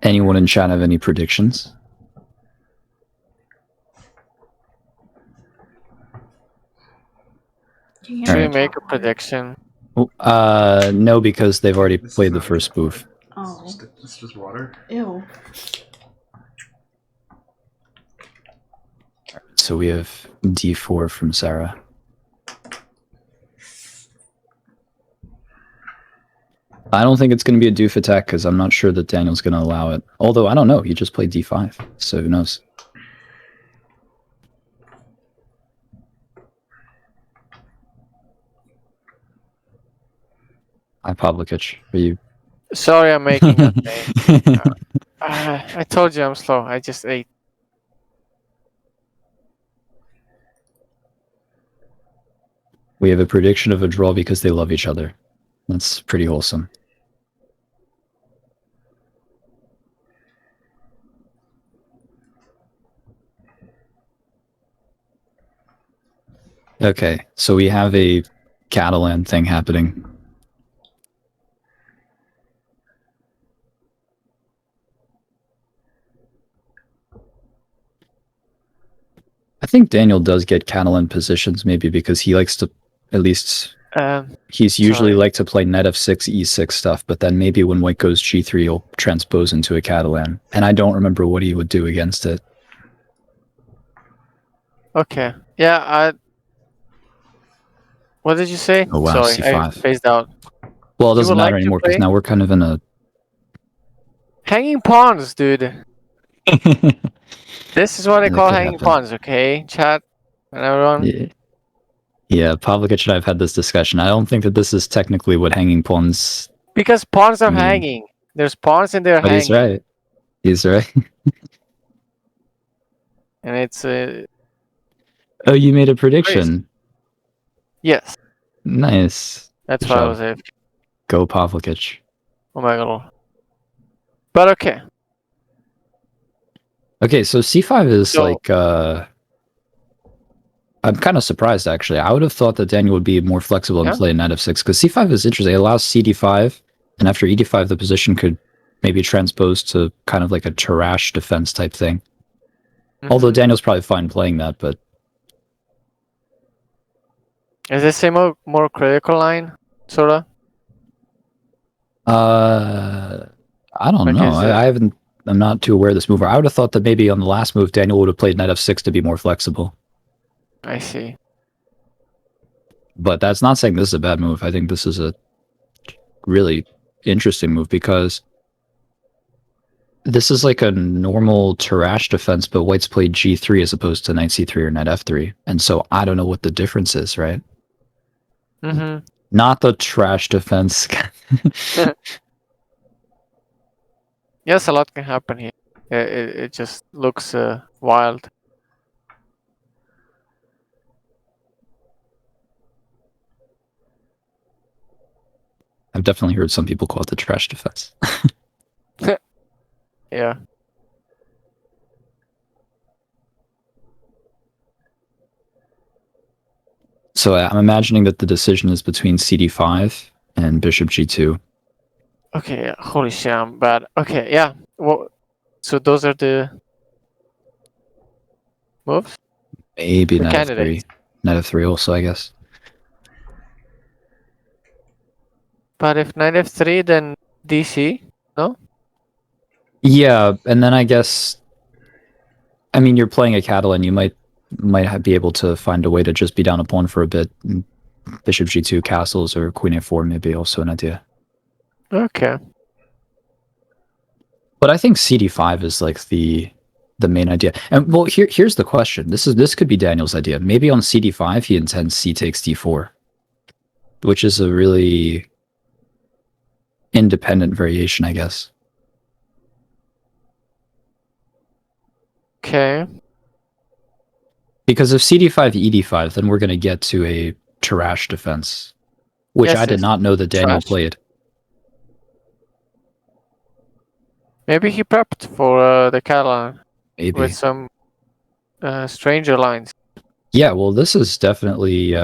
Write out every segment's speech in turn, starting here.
Anyone in chat have any predictions? Should we make a prediction? No, because they've already played the first move. Oh. It's just water. Ew. So we have d4 from Sarah. I don't think it's going to be a doof attack because I'm not sure that Daniel's going to allow it. Although, I don't know. He just played d5, so who knows? Hi, Pavlikic. Are you? Sorry, I'm making a thing. I told you I'm slow. I just ate. We have a prediction of a draw because they love each other. That's pretty wholesome. Okay, so we have a Catalan thing happening. I think Daniel does get Catalan positions, maybe because he likes to, at least, he's usually like to play net f6, e6 stuff, but then maybe when white goes g3, he'll transpose into a Catalan. And I don't remember what he would do against it. Okay. Yeah, what did you say? Oh, wow, Sorry, c5. I phased out. Well, it doesn't matter anymore because now we're kind of in a... Hanging pawns, dude. This is what I call hanging pawns, okay? Chat and everyone. Yeah, Pavlikic and I have had this discussion. I don't think that this is technically what hanging pawns... Because pawns are hanging. There's pawns and they're hanging. He's right. He's right. And it's... Oh, you made a prediction. Crazy. Yes. Nice. That's why I was AFK. Go Pavlikic. Oh my god. But okay. Okay, so c5 is like... I'm kind of surprised, actually. I would have thought that Daniel would be more flexible and play knight f6, because c5 is interesting. It allows cd5, and after ed5, the position could maybe transpose to kind of like a Tarrasch defense type thing. Although Daniel's probably fine playing that, but... Is this a more critical line, sort of? I don't know. I haven't... I'm not too aware of this move. I would have thought that maybe on the last move, Daniel would have played knight f6 to be more flexible. I see. But that's not saying this is a bad move. I think this is a really interesting move because this is like a normal Tarrasch defense, but white's played g3 as opposed to knight c3 or knight f3. And so I don't know what the difference is, right? Not the trash defense. Yes, a lot can happen here. It just looks wild. I've definitely heard some people call it the trash defense. Yeah. So I'm imagining that the decision is between cd5 and bishop g2. Okay, holy shit, I'm bad. Okay, yeah. Well, so those are the moves? Maybe knight f3. Knight f3 also, I guess. But if knight f3, then dc, no? Yeah, and then I guess... I mean, you're playing a Catalan, you might be able to find a way to just be down a pawn for a bit. Bishop g2 castles or queen a4 may be also an idea. Okay. But I think cd5 is like the main idea. And well, here's the question. This could be Daniel's idea. Maybe on cd5 he intends c takes d4, which is a really independent variation, I guess. Okay. Because if cd5 ed5, then we're going to get to a Tarrasch defense, which I did not know that Daniel played. Maybe he prepped for the Catalan. Maybe. With some stranger lines. Yeah, well, this has definitely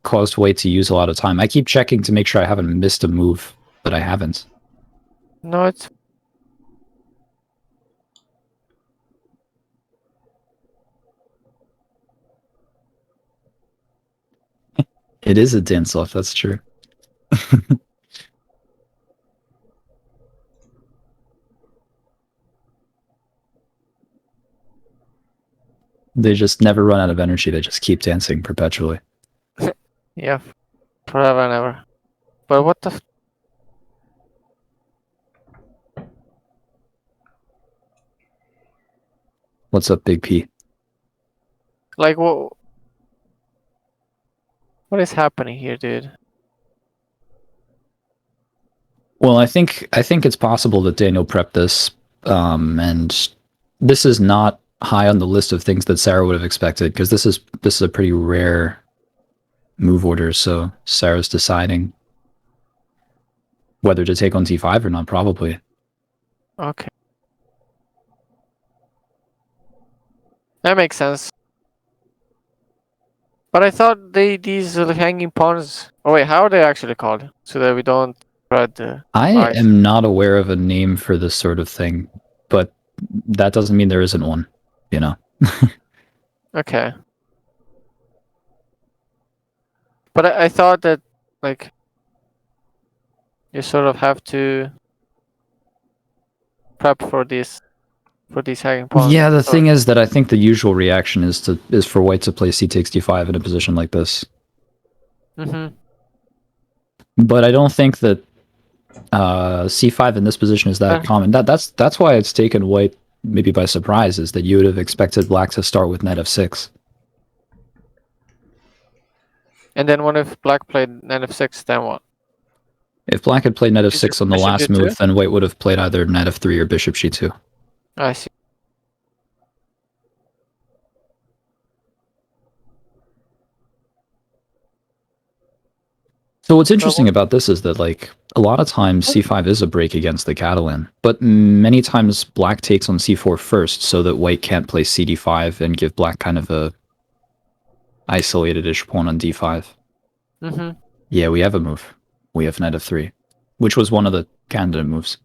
caused white to use a lot of time. I keep checking to make sure I haven't missed a move, but I haven't. No, it's... It is a dance-off, that's true. They just never run out of energy. They just keep dancing perpetually. Yeah, forever and ever. But what the? What's up, Big P? Like what? What is happening here, dude? Well, I think it's possible that Daniel prepped this, and this is not high on the list of things that Sarah would have expected, because this is a pretty rare move order. So Sarah's deciding whether to take on T5 or not, probably. Okay, that makes sense. But I thought these hanging pawns. Oh wait, how are they actually called? So that we don't spread the. I lies. am not aware of a name for this sort of thing, but that doesn't mean there isn't one, you know? Okay. But I thought that, like, you sort of have to prep for these hanging pawns. Yeah, the thing is that I think the usual reaction is for white to play c takes d5 in a position like this. Mm-hmm. But I don't think that c5 in this position is that common. That's why it's taken white maybe by surprise, is that you would have expected black to start with knight f6. And then what if black played knight f6, then what? If black had played knight f6 on the last move, then white would have played either knight f3 or bishop g2. I see. So what's interesting about this is that, like, a lot of times c5 is a break against the Catalan, but many times black takes on c4 first so that white can't play cd5 and give black kind of a isolated-ish pawn on d5. Mm-hmm. Yeah, we have a move. We have knight f3, which was one of the candidate moves.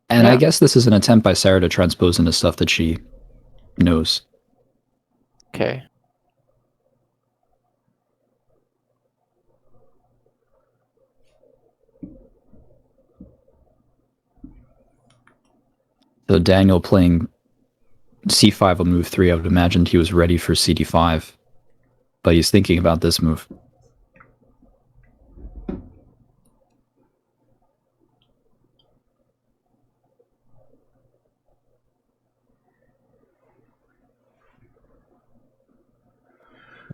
And I guess this is an attempt by Sarah to transpose into stuff that she knows. Okay. So Daniel playing c5 on move 3, I would imagine he was ready for cd5. But he's thinking about this move.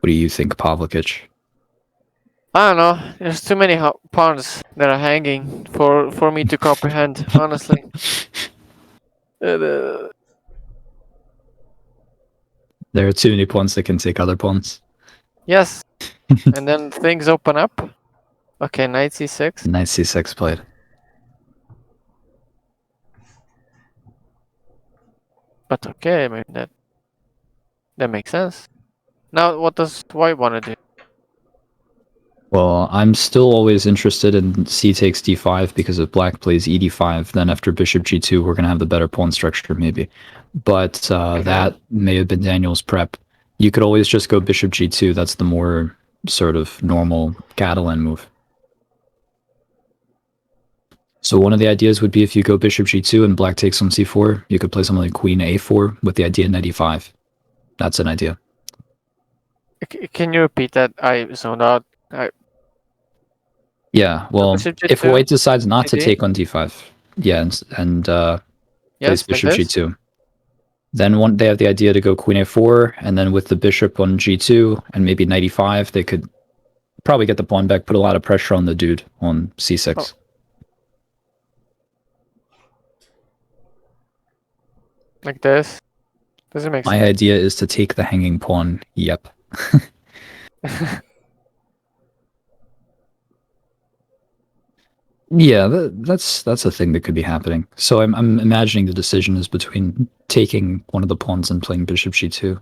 What do you think, Pavlikic? I don't know. There's too many pawns that are hanging for me to comprehend, honestly. There are too many pawns that can take other pawns. Yes. And then things open up. Okay, knight c6. Knight c6 played. But okay, I mean that makes sense. Now, what does white want to do? Well, I'm still always interested in c takes d5, because if black plays ed5, then after bishop g2, we're going to have the better pawn structure, maybe. But that may have been Daniel's prep. You could always just go bishop g2. That's the more sort of normal Catalan move. So one of the ideas would be, if you go bishop g2 and black takes on c4, you could play something like queen a4 with the idea knight e5. That's an idea. Can you repeat that? I zoned out. Yeah, well, if white decides not to take on d5, yeah, and plays bishop g2, then they have the idea to go queen a4, and then with the bishop on g2 and maybe knight e5, they could probably get the pawn back, put a lot of pressure on the dude on c6. Oh. Like this? Does it make sense? My idea is to take the hanging pawn, yep. Yeah, that's a thing that could be happening. So I'm imagining the decision is between taking one of the pawns and playing bishop g2.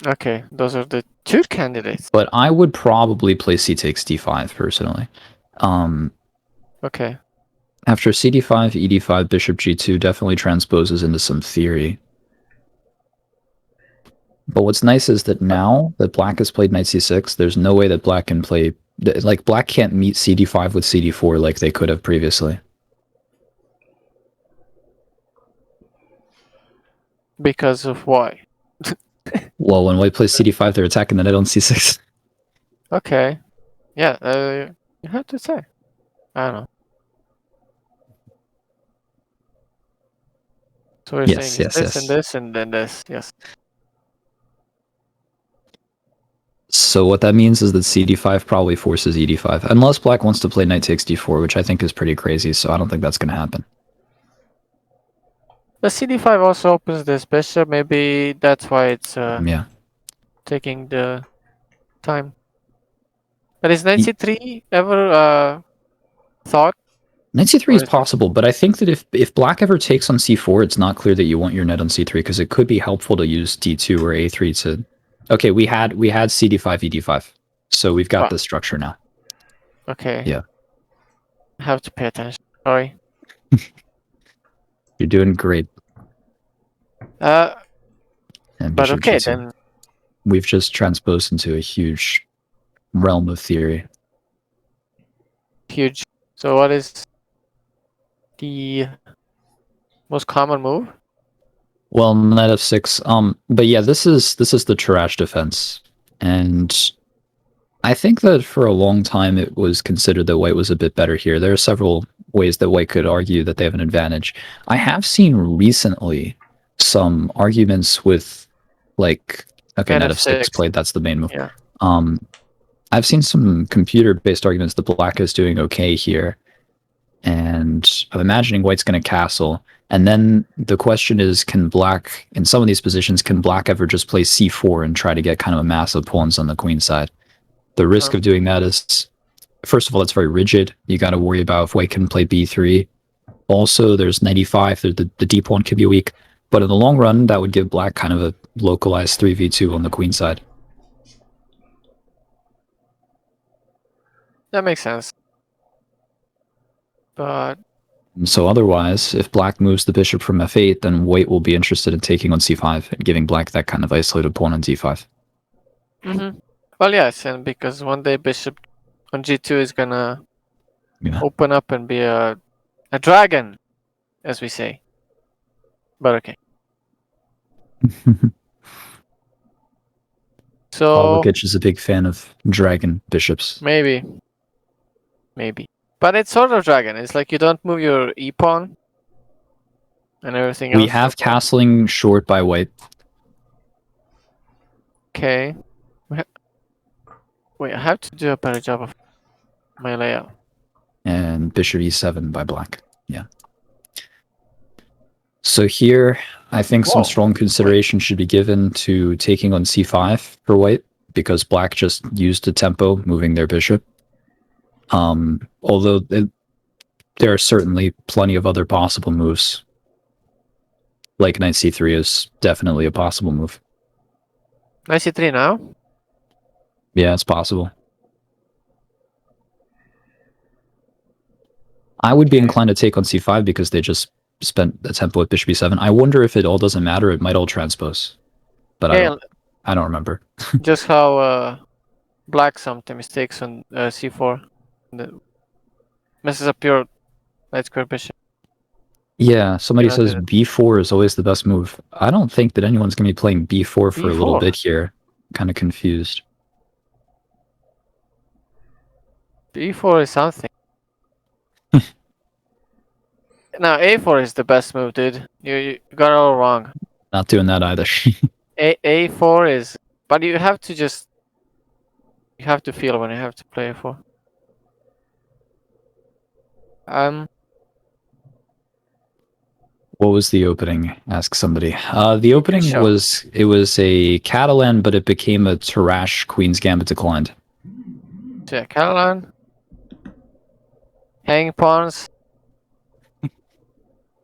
Okay, those are the two candidates. But I would probably play c takes d5 personally. Okay. After cd5, ed5, bishop g2 definitely transposes into some theory. But what's nice is that now that black has played knight c6, there's no way that black can play... Like, black can't meet cd5 with cd4 like they could have previously. Because of why? Well, when white plays cd5, they're attacking the knight on c6. Okay. Yeah, you have to say. I don't know. So we're saying this and this and then this, yes. So what that means is that cd5 probably forces ed5, unless black wants to play knight takes d4, which I think is pretty crazy, so I don't think that's going to happen. The cd5 also opens this bishop, maybe that's why it's yeah, taking the time. But is knight c3 ever thought? Knight c3 is possible, but I think that if black ever takes on c4, it's not clear that you want your knight on c3, because it could be helpful to use d2 or a3 to... Okay, we had cd5, ed5, so we've got this structure now. Okay. Yeah. I have to pay attention. Sorry. You're doing great. But okay, G2. then... We've just transposed into a huge realm of theory. Huge. So what is the most common move? Well, knight f6. But yeah, this is the trash defense, and I think that for a long time it was considered that white was a bit better here. There are several ways that white could argue that they have an advantage. I have seen recently some arguments with, like, okay, knight f6 played. That's the main move. Yeah. I've seen some computer-based arguments that black is doing okay here, and I'm imagining white's going to castle. And then the question is, can black, in some of these positions, can black ever just play c4 and try to get kind of a massive pawns on the queen side? The risk of doing that is, first of all, it's very rigid. You got to worry about if white can play b3. Also, there's knight e5. The d pawn could be weak. But in the long run, that would give black kind of a localized 3v2 on the queen side. That makes sense. But... So otherwise, if black moves the bishop from f8, then white will be interested in taking on c5 and giving black that kind of isolated pawn on d5. Mm-hmm. Well, yes, and because one day bishop on g2 is gonna open up and be a dragon, as we say. But okay. So Pavlovich is a big fan of dragon bishops. Maybe. But it's sort of dragon. It's like you don't move your e-pawn and everything else. We have castling short by white. Okay. Wait, I have to do a better job of my layout. And bishop e7 by black. Yeah. So here, I think some strong consideration should be given to taking on c5 for white, because black just used a tempo moving their bishop. Although there are certainly plenty of other possible moves. Like knight c3 is definitely a possible move. Knight c3 now? Yeah, it's possible. I would be inclined to take on c5 because they just spent the tempo at bishop e7. I wonder if it all doesn't matter. It might all transpose. But I don't remember. Just how black sometimes takes on c4. Messes up your light square bishop. Yeah, somebody says b4 is always the best move. I don't think that anyone's going to be playing b4 for a little bit here. Kind of confused. b4 is something. Now, a4 is the best move, dude. You got it all wrong. Not doing that either. a4 is... But you have to just... You have to feel when you have to play a4. What was the opening? Ask somebody. The opening was... It was a Catalan, but it became a Tarrasch Queen's Gambit declined. So yeah, Catalan. Hanging pawns.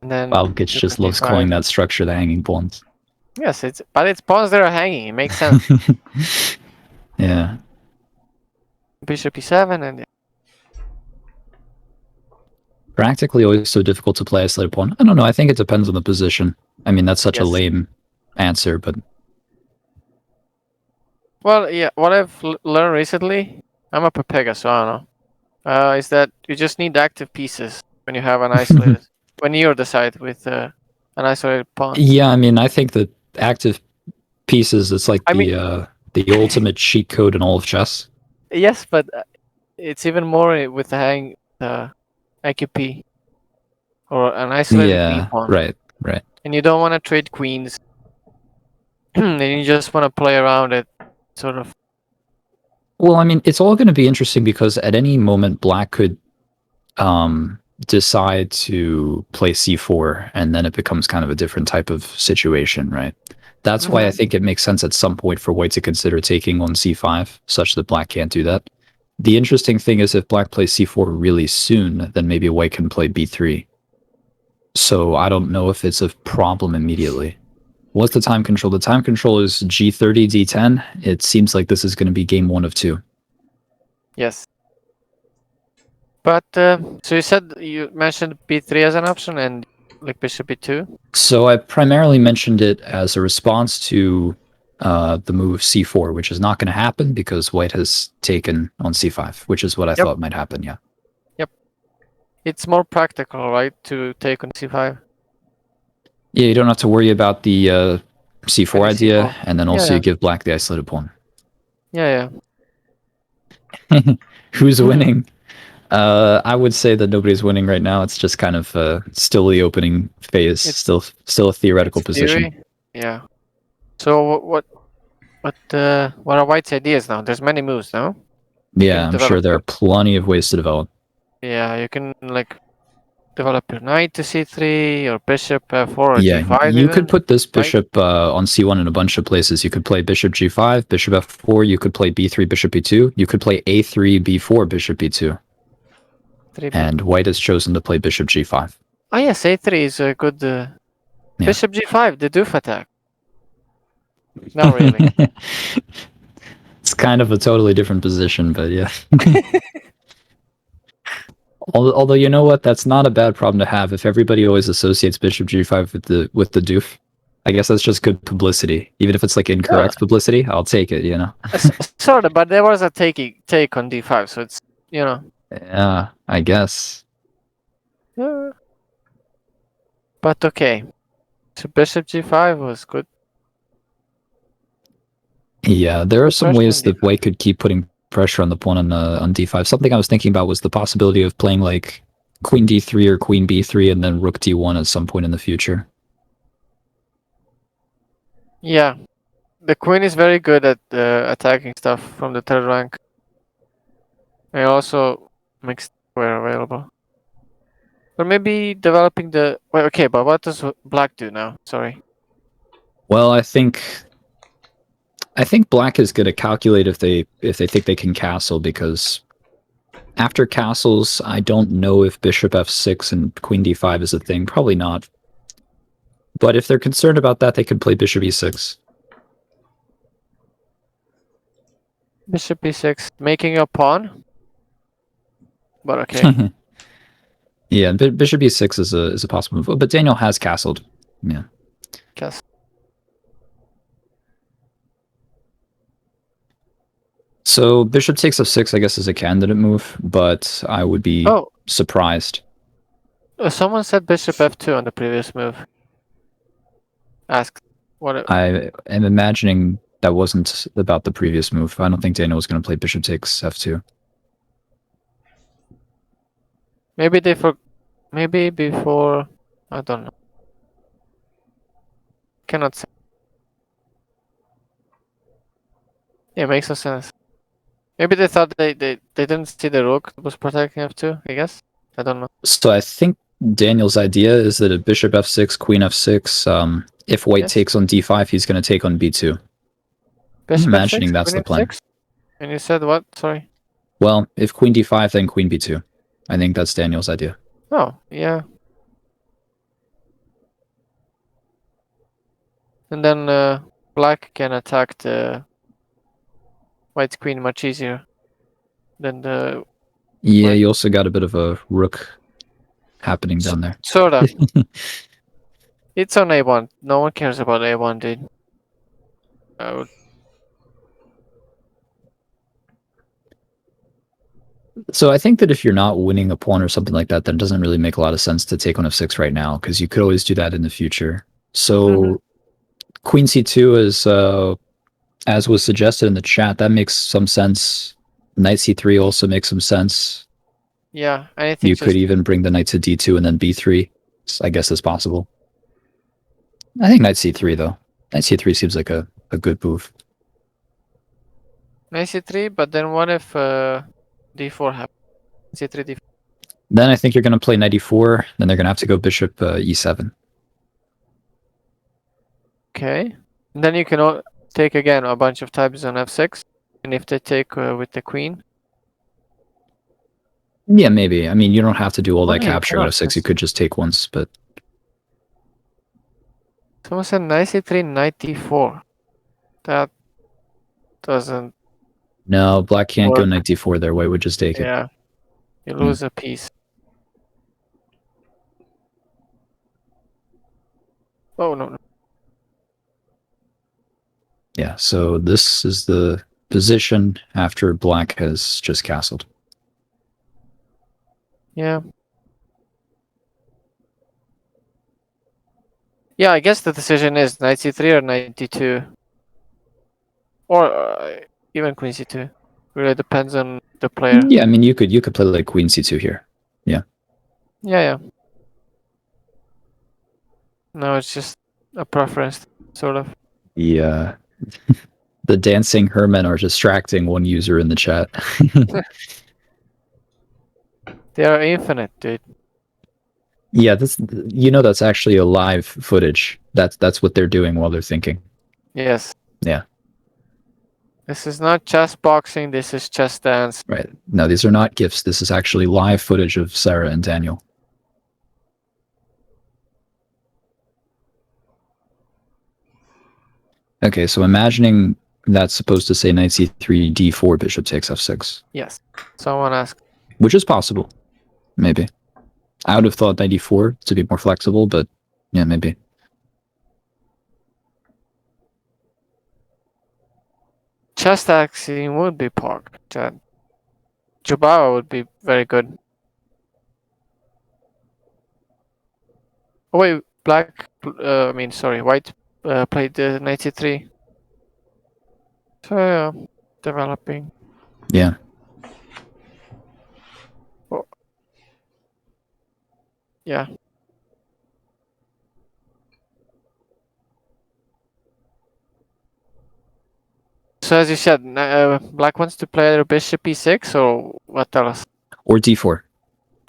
And then... Pavlovich just loves calling that structure the hanging pawns. Yes, but it's pawns that are hanging. It makes sense. Yeah. Bishop e7 and... Practically always so difficult to play isolated pawn. I don't know. I think it depends on the position. I mean, that's such a lame answer, but... Well, yeah. What I've learned recently, I'm a Pepega, so I don't know. Is that you just need active pieces when you have an isolated when you're the side with an isolated pawn. Yeah, I mean, I think that active pieces, it's like I mean, the ultimate cheat code in all of chess. yes, but it's even more with the hang IQP or an isolated B Yeah, pawn, right, right. and you don't want to trade queens, and you just want to play around it, sort of. Well, I mean, it's all going to be interesting because at any moment, Black could decide to play c4, and then it becomes kind of a different type of situation, right? That's why I think it makes sense at some point for White to consider taking on c5, such that Black can't do that. The interesting thing is if Black plays c4 really soon, then maybe White can play b3. So I don't know if it's a problem immediately. What's the time control? The time control is g30, d10. It seems like this is going to be game 1 of 2. Yes. But so you mentioned b3 as an option and like bishop b2. So I primarily mentioned it as a response to the move c4, which is not going to happen because White has taken on c5, which is what I thought might happen. Yeah. Yep. It's more practical, right, to take on c5. Yeah, you don't have to worry about the c4 idea, c4. and then also you give Black the isolated pawn. Yeah. Who's winning? I would say that nobody's winning right now. It's just kind of still the opening phase, still a theoretical position. Theory. Yeah. So what are White's ideas now? There's many moves now. Yeah, I'm sure there are plenty of ways to develop. Yeah, you can like develop your knight to c3 or bishop f4 or g5. You could put this bishop on c1 in a bunch of places. You could play bishop g5, bishop f4. You could play b3, bishop b2. You could play a3, b4, bishop b2. And White has chosen to play bishop g5. Oh yes, a3 is a good bishop g5, the doof attack. Not really. It's kind of a totally different position, but yeah. Although you know what, that's not a bad problem to have. If everybody always associates bishop g5 with the doof, I guess that's just good publicity. Even if it's like incorrect publicity, I'll take it. You know. Sort of, but there was a take on d5, so it's Yeah, I guess. Yeah. But okay, so bishop g5 was good. Yeah, there are some ways that White could keep putting pressure on the pawn on d5. Something I was thinking about was the possibility of playing like queen d3 or queen b3 and then rook d1 at some point in the future. Yeah, the queen is very good at attacking stuff from the third rank. It also makes square available. Or maybe developing the... Wait, okay, but what does Black do now? Sorry. Well, I think Black is going to calculate if they think they can castle, because after castles, I don't know if bishop f6 and queen d5 is a thing. Probably not. But if they're concerned about that, they could play bishop e6. Bishop e6, making a pawn? But okay. Yeah, bishop e6 is a possible move. But Daniel has castled. Yeah. Castle. So bishop takes f6, I guess, is a candidate move, but I would be surprised. Someone said bishop f2 on the previous move. Asked what. I am imagining that wasn't about the previous move. I don't think Daniel was going to play bishop takes f2. Maybe maybe before. I don't know. Cannot say. Yeah, it makes no sense. Maybe they thought they didn't see the rook was protecting f2, I guess. I don't know. So I think Daniel's idea is that a bishop f6, queen f6, if White takes on d5, he's going to take on b2. Bishop I'm imagining f6, that's the plan. F6? And you said what? Sorry. Well, if queen d5, then queen b2. I think that's Daniel's idea. Oh, yeah. And then Black can attack the White's queen much easier than the... Yeah, you also got a bit of a rook happening down there. Sort of. It's on a1. No one cares about a1, dude. So I think that if you're not winning a pawn or something like that, then it doesn't really make a lot of sense to take on f6 right now, because you could always do that in the future. So queen c2 is, as was suggested in the chat, that makes some sense. Knight c3 also makes some sense. Yeah, anything. You could even bring the knight to d2 and then b3. I guess is possible. I think knight c3 though. Knight c3 seems like a good move. Knight c3, but then what if d4 happens? c3, d4. Then I think you're going to play knight e4. Then they're going to have to go bishop e7. Okay. And then you can take again a bunch of types on f6. And if they take with the queen. Yeah, maybe. I mean, you don't have to do all that capture at f6. You could just take once, but... Someone said knight c3, knight d4. That doesn't... No, black can't go knight d4 there. White would just take it. Yeah. You lose a piece. Oh, no. Yeah, so this is the position after black has just castled. Yeah. Yeah, I guess the decision is knight c3 or knight d2. Or even queen c2. Really depends on the player. Yeah, I mean, you could play like queen c2 here. Yeah. Yeah. No, it's just a preference, sort of. Yeah. The dancing hermen are distracting one user in the chat. They are infinite, dude. Yeah, that's actually a live footage. That's what they're doing while they're thinking. Yes. Yeah. This is not chess boxing, this is chess dance. Right. No, these are not GIFs. This is actually live footage of Sarah and Daniel. Okay, so imagining that's supposed to say knight c3, d4, bishop takes f6. Yes. Someone asked. Which is possible. Maybe. I would have thought knight d4 to be more flexible, but yeah, maybe. Chess taxing would be parked. Jubao would be very good. Oh wait, white played the knight c3. So developing. Yeah. Oh. Yeah. So as you said, black wants to play either bishop e6 or what else? Or d4.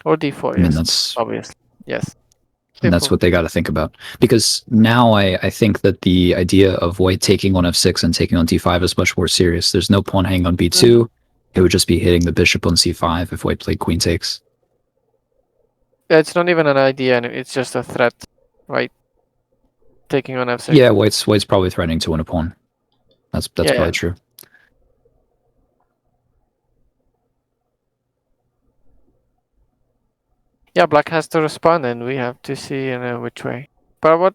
Or d4, I mean, yes. that's Obviously. Yes. And that's what they got to think about. Because now I think that the idea of white taking on f6 and taking on d5 is much more serious. There's no pawn hanging on b2. It would just be hitting the bishop on c5 if white played queen takes. Yeah, it's not even an idea, it's just a threat, right? Taking on f6. Yeah, white's probably threatening to win a pawn. That's probably true. Yeah, black has to respond, and we have to see which way. But what?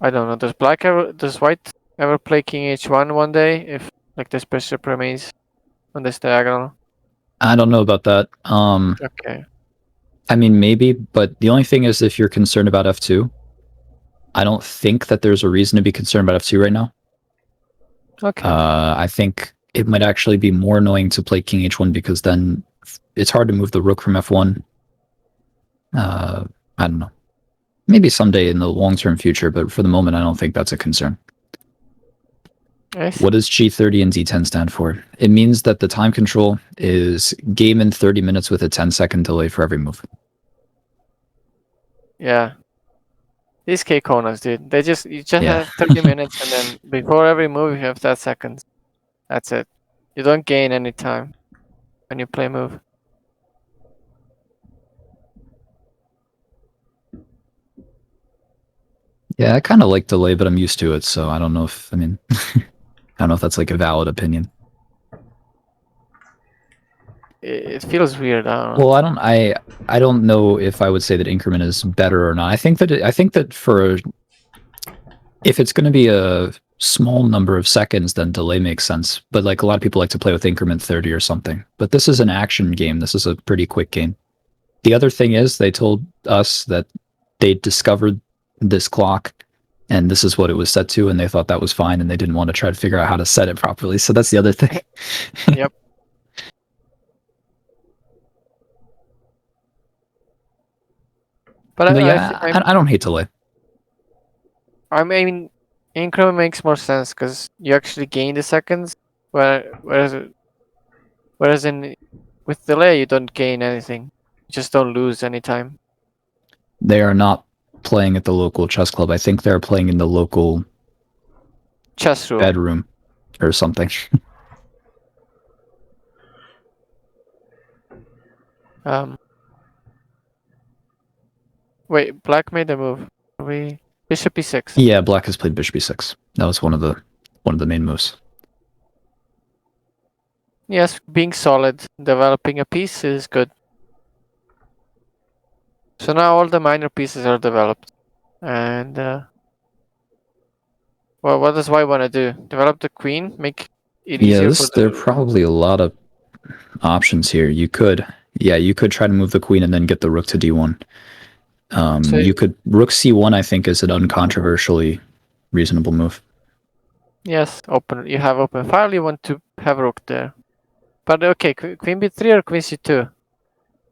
I don't know. Does white ever play king h1 one day if like this bishop remains on this diagonal? I don't know about that. Okay. I mean, maybe, but the only thing is if you're concerned about f2, I don't think that there's a reason to be concerned about f2 right now. Okay. I think it might actually be more annoying to play king h1 because then it's hard to move the rook from f1. I don't know. Maybe someday in the long-term future, but for the moment, I don't think that's a concern. What does G30 and D10 stand for? It means that the time control is game in 30 minutes with a 10-second delay for every move. Yeah. These K-Konas, dude. You just have 30 minutes, and then before every move, you have 10 seconds. That's it. You don't gain any time when you play a move. Yeah, I kind of like delay, but I'm used to it, so I don't know if, I mean, I don't know if that's like a valid opinion. It feels weird. I don't know. Well, I don't know if I would say that increment is better or not. I think that if it's going to be a small number of seconds, then delay makes sense. But like a lot of people like to play with increment 30 or something. But this is an action game. This is a pretty quick game. The other thing is they told us that they discovered this clock and this is what it was set to, and they thought that was fine, and they didn't want to try to figure out how to set it properly. So that's the other thing. Yep. But yeah, I don't hate delay. I mean, increment makes more sense because you actually gain the seconds, whereas with delay you don't gain anything, you just don't lose any time. They are not playing at the local chess club. I think they're playing in the local chess room, bedroom, or something. Wait, black made a move. Bishop e6. Yeah, black has played bishop e6. That was one of the main moves. Yes, being solid, developing a piece is good. So now all the minor pieces are developed, and well, what does white want to do? Develop the queen, make it easier for there are probably a lot of options here. You could try to move the queen and then get the rook to d1. You could rook c1. I think is an uncontroversially reasonable move. Yes, you have open file. You want to have rook there, but okay, queen b3 or queen c2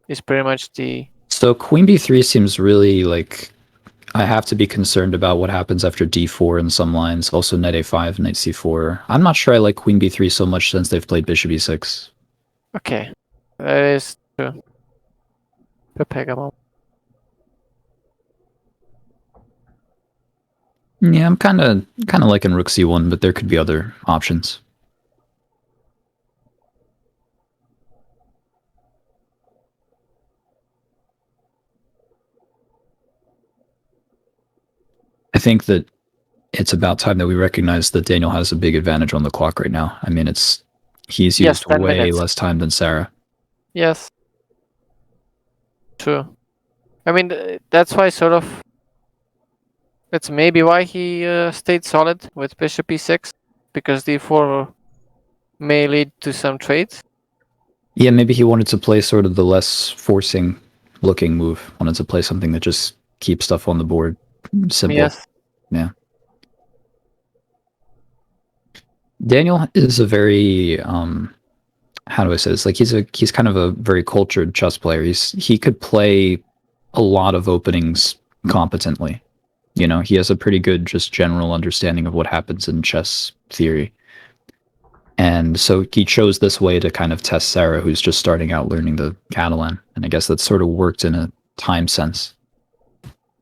is pretty much the. So queen b3 seems really like I have to be concerned about what happens after d4 in some lines. Also knight a5, knight c4. I'm not sure I like queen b3 so much since they've played bishop e6. Okay, that is true. Pegamon. Yeah, I'm kind of liking rook c1, but there could be other options. I think that it's about time that we recognize that Daniel has a big advantage on the clock right now. I mean, he's used way less time than Sarah. Yes. True. I mean, that's why sort of. That's maybe why he stayed solid with bishop e6, because d4 may lead to some trades. Yeah, maybe he wanted to play sort of the less forcing looking move. Wanted to play something that just keeps stuff on the board simple. Yes. Yeah. Daniel is a very how do I say this? Like he's kind of a very cultured chess player. He could play a lot of openings competently. You know, he has a pretty good just general understanding of what happens in chess theory. And so he chose this way to kind of test Sarah, who's just starting out learning the Catalan. And I guess that sort of worked in a time sense.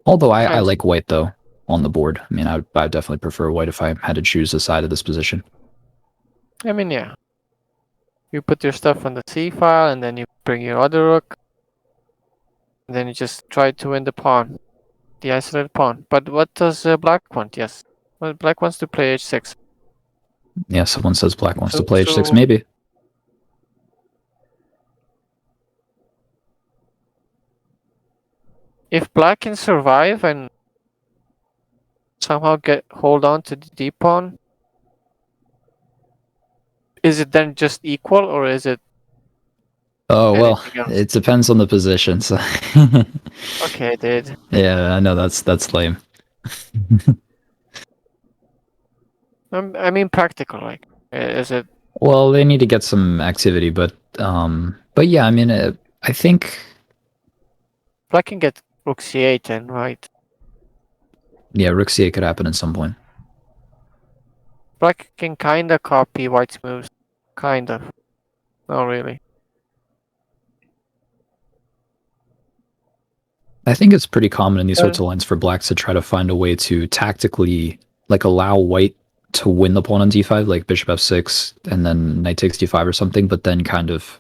Although I like white, though, on the board. I mean, I would definitely prefer white if I had to choose a side of this position. I mean, yeah. You put your stuff on the c file, and then you bring your other rook. And then you just try to win the pawn. The isolated pawn. But what does black want? Yes. Well, black wants to play h6. Yeah, someone says black wants to play h6, maybe. If black can survive and somehow hold on to the d pawn, is it then just equal, or is it? Oh well, it depends on the position. So. Okay, dude. Yeah, I know that's lame. I mean, practical, like, is it? Well, they need to get some activity, but yeah, I mean, I think black can get rook c8 then, right? Yeah, rook c8 could happen at some point. Black can kinda copy white's moves, kind of. Not really. I think it's pretty common in these sorts of lines for blacks to try to find a way to tactically, like, allow white to win the pawn on d5, like bishop f6, and then knight takes d5 or something, but then kind of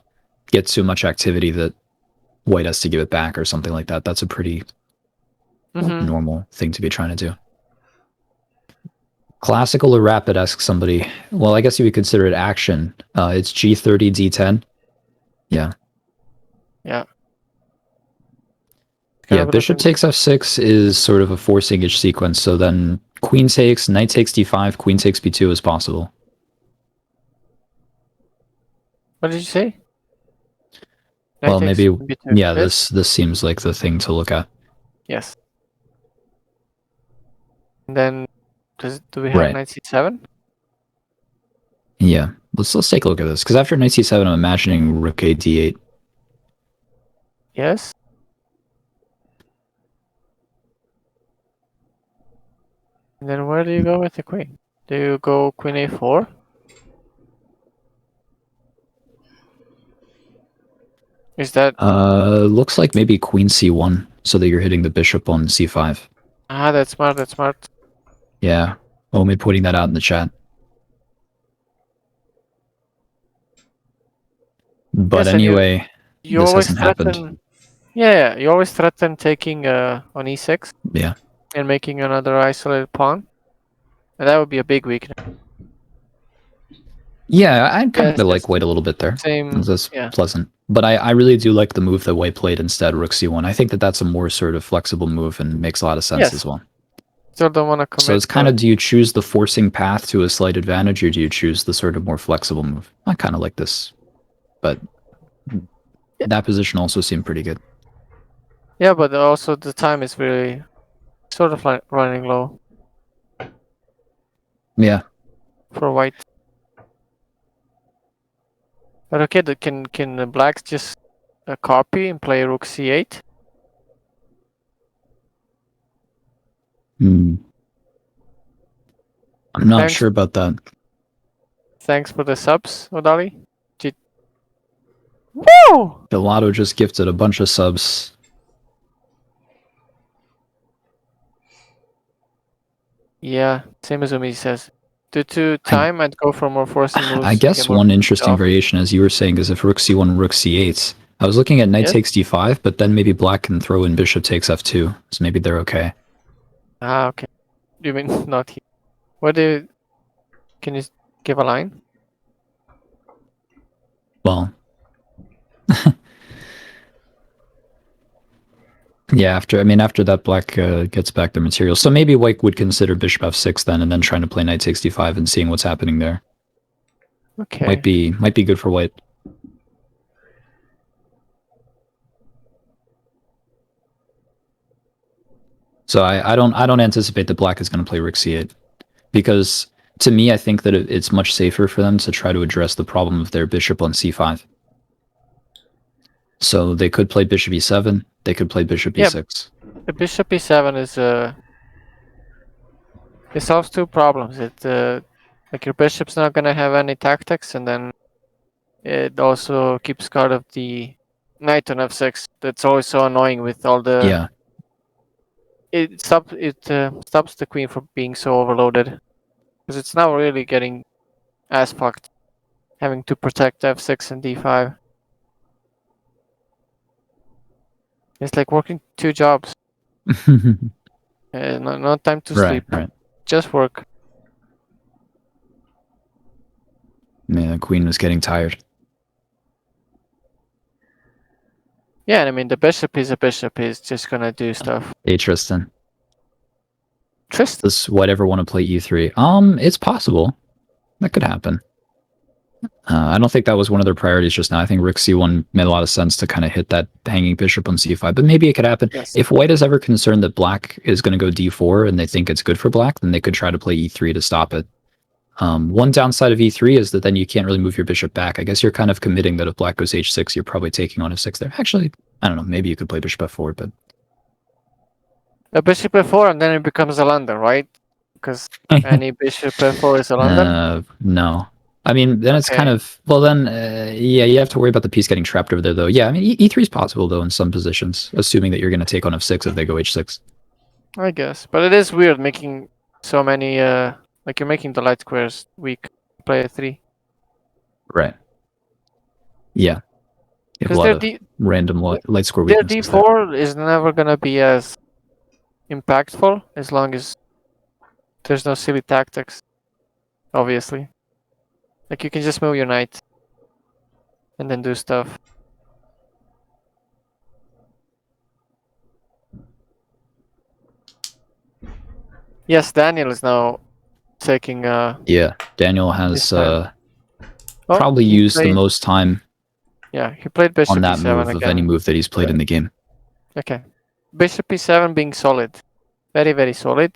get too much activity that white has to give it back or something like that. That's a pretty normal thing to be trying to do. Classical or rapid, asks somebody. Well, I guess you would consider it action. It's g30, d10. Yeah. Yeah. Yeah, bishop takes f6 is sort of a forcing-ish sequence, so then Queen takes, knight takes d5, queen takes b2 is possible. What did you say? Knight Well, takes maybe, b2. yeah, Yes? this seems like the thing to look at. Yes. And then, do we have Right. knight c7? Yeah, let's take a look at this, because after knight c7, I'm imagining rook a d8. Yes. And then where do you go with the queen? Do you go queen a4? Is that... Looks like maybe queen c1, so that you're hitting the bishop on c5. Ah, that's smart, that's smart. Yeah, Omi putting that out in the chat. But Yes, anyway, you this always hasn't threaten... happened. Yeah, you always threaten taking on e6. Yeah. And making another isolated pawn. And that would be a big weakness. Yeah, I kind Yes, of yes. like white a little bit there. Same, That's yeah. pleasant. But I really do like the move that white played instead, rook c1. I think that that's a more sort of flexible move and makes a lot of sense Yes. as well. Still don't want to commit. So it's kind of, do you choose the forcing path to a slight advantage, or do you choose the sort of more flexible move? I kind of like this, but that position also seemed pretty good. Yeah, but also the time is really sort of like running low. Yeah. For white. But okay, can the blacks just copy and play rook c8? I'm not sure about that. Thanks for the subs, Odali. Woo! Gelato just gifted a bunch of subs. Yeah, same as Umi says. Due to time, I'd go for more forcing moves. I guess one interesting variation, as you were saying, is if rook c1, rook c8. I was looking at knight takes d5, but then maybe black can throw in bishop takes f2, so maybe they're okay. Ah, okay. You mean not here? What do you... Can you give a line? Well, yeah, after that, black gets back their material. So maybe white would consider bishop f6 then, and then trying to play knight takes d5 and seeing what's happening there. Okay. Might be good for white. So I don't anticipate that black is going to play rook c8, because to me I think that it's much safer for them to try to address the problem of their bishop on c5. So they could play bishop e7. They could play bishop e6. The bishop e7 is it solves two problems. It like your bishop's not gonna have any tactics, and then it also keeps guard of the knight on f6. That's always so annoying with all the... Yeah. It stops the queen from being so overloaded, because it's now really getting ass fucked, having to protect f6 and d5. It's like working two jobs. No time to sleep. Right. Just work. Man, the queen was getting tired. Yeah, I mean, the bishop is a bishop. He's just gonna do stuff. Hey, Tristan. Tristan? Does white ever want to play e3? It's possible. That could happen. I don't think that was one of their priorities just now. I think rook c1 made a lot of sense to kind of hit that hanging bishop on c5, but maybe it could happen. Yes. If white is ever concerned that black is going to go d4 and they think it's good for black, then they could try to play e3 to stop it. One downside of e3 is that then you can't really move your bishop back. I guess you're kind of committing that if black goes h6, you're probably taking on f6 there. Actually, I don't know. Maybe you could play bishop f4, but... A bishop f4 and then it becomes a London, right? Because any bishop f4 is a London? No. I mean, then it's kind of... Well, then, yeah, you have to worry about the piece getting trapped over there, though. Yeah, I mean, e3 is possible, though, in some positions, assuming that you're going to take on f6 if they go h6. I guess. But it is weird making so many... like, you're making the light squares weak. Play a3. Right. Yeah. You have a lot of random light square weaknesses their d4 is never going to be as impactful as long as there's no silly tactics, obviously. Like, you can just move your knight and then do stuff. Yes, Daniel is now taking. Yeah, Daniel has Oh, probably he used the played. most time Yeah, he played on bishop that e7 move of any again. move that he's played in the game. Okay, bishop e7 being solid, very very solid.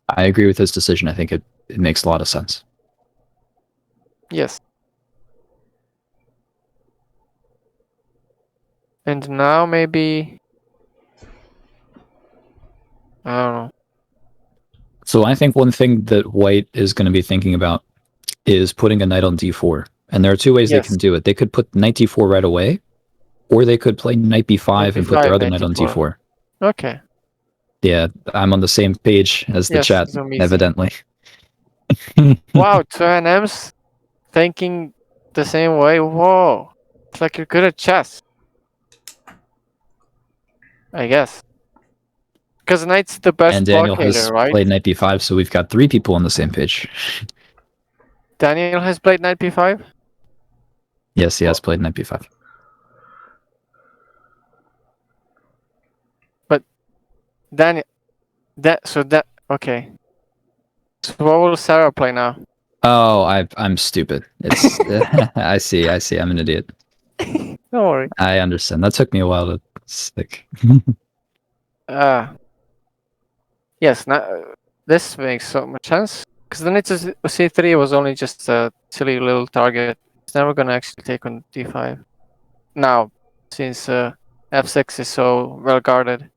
I agree with his decision. I think it makes a lot of sense. Yes. And now maybe I don't know. So I think one thing that White is going to be thinking about is putting a knight on d4. And there are two ways they can do it. They could put knight d4 right away, or they could play knight b5 and put their other knight on d4. Okay. Yeah, I'm on the same page as the chat, evidently. Wow, two NMs thinking the same way. Whoa. It's like you're good at chess. I guess. Because knight's the best and Daniel blockader, has right? played knight b5, so we've got 3 people on the same page. Daniel has played knight b5? Yes, he has played knight b5. But Daniel, okay. So what will Sarah play now? Oh, I'm stupid. It's I see. I'm an idiot. Don't worry. I understand. That took me a while to stick. Yes, this makes so much sense. Because the knight to c3 was only just a silly little target. It's never going to actually take on d5. Now, since f6 is so well guarded.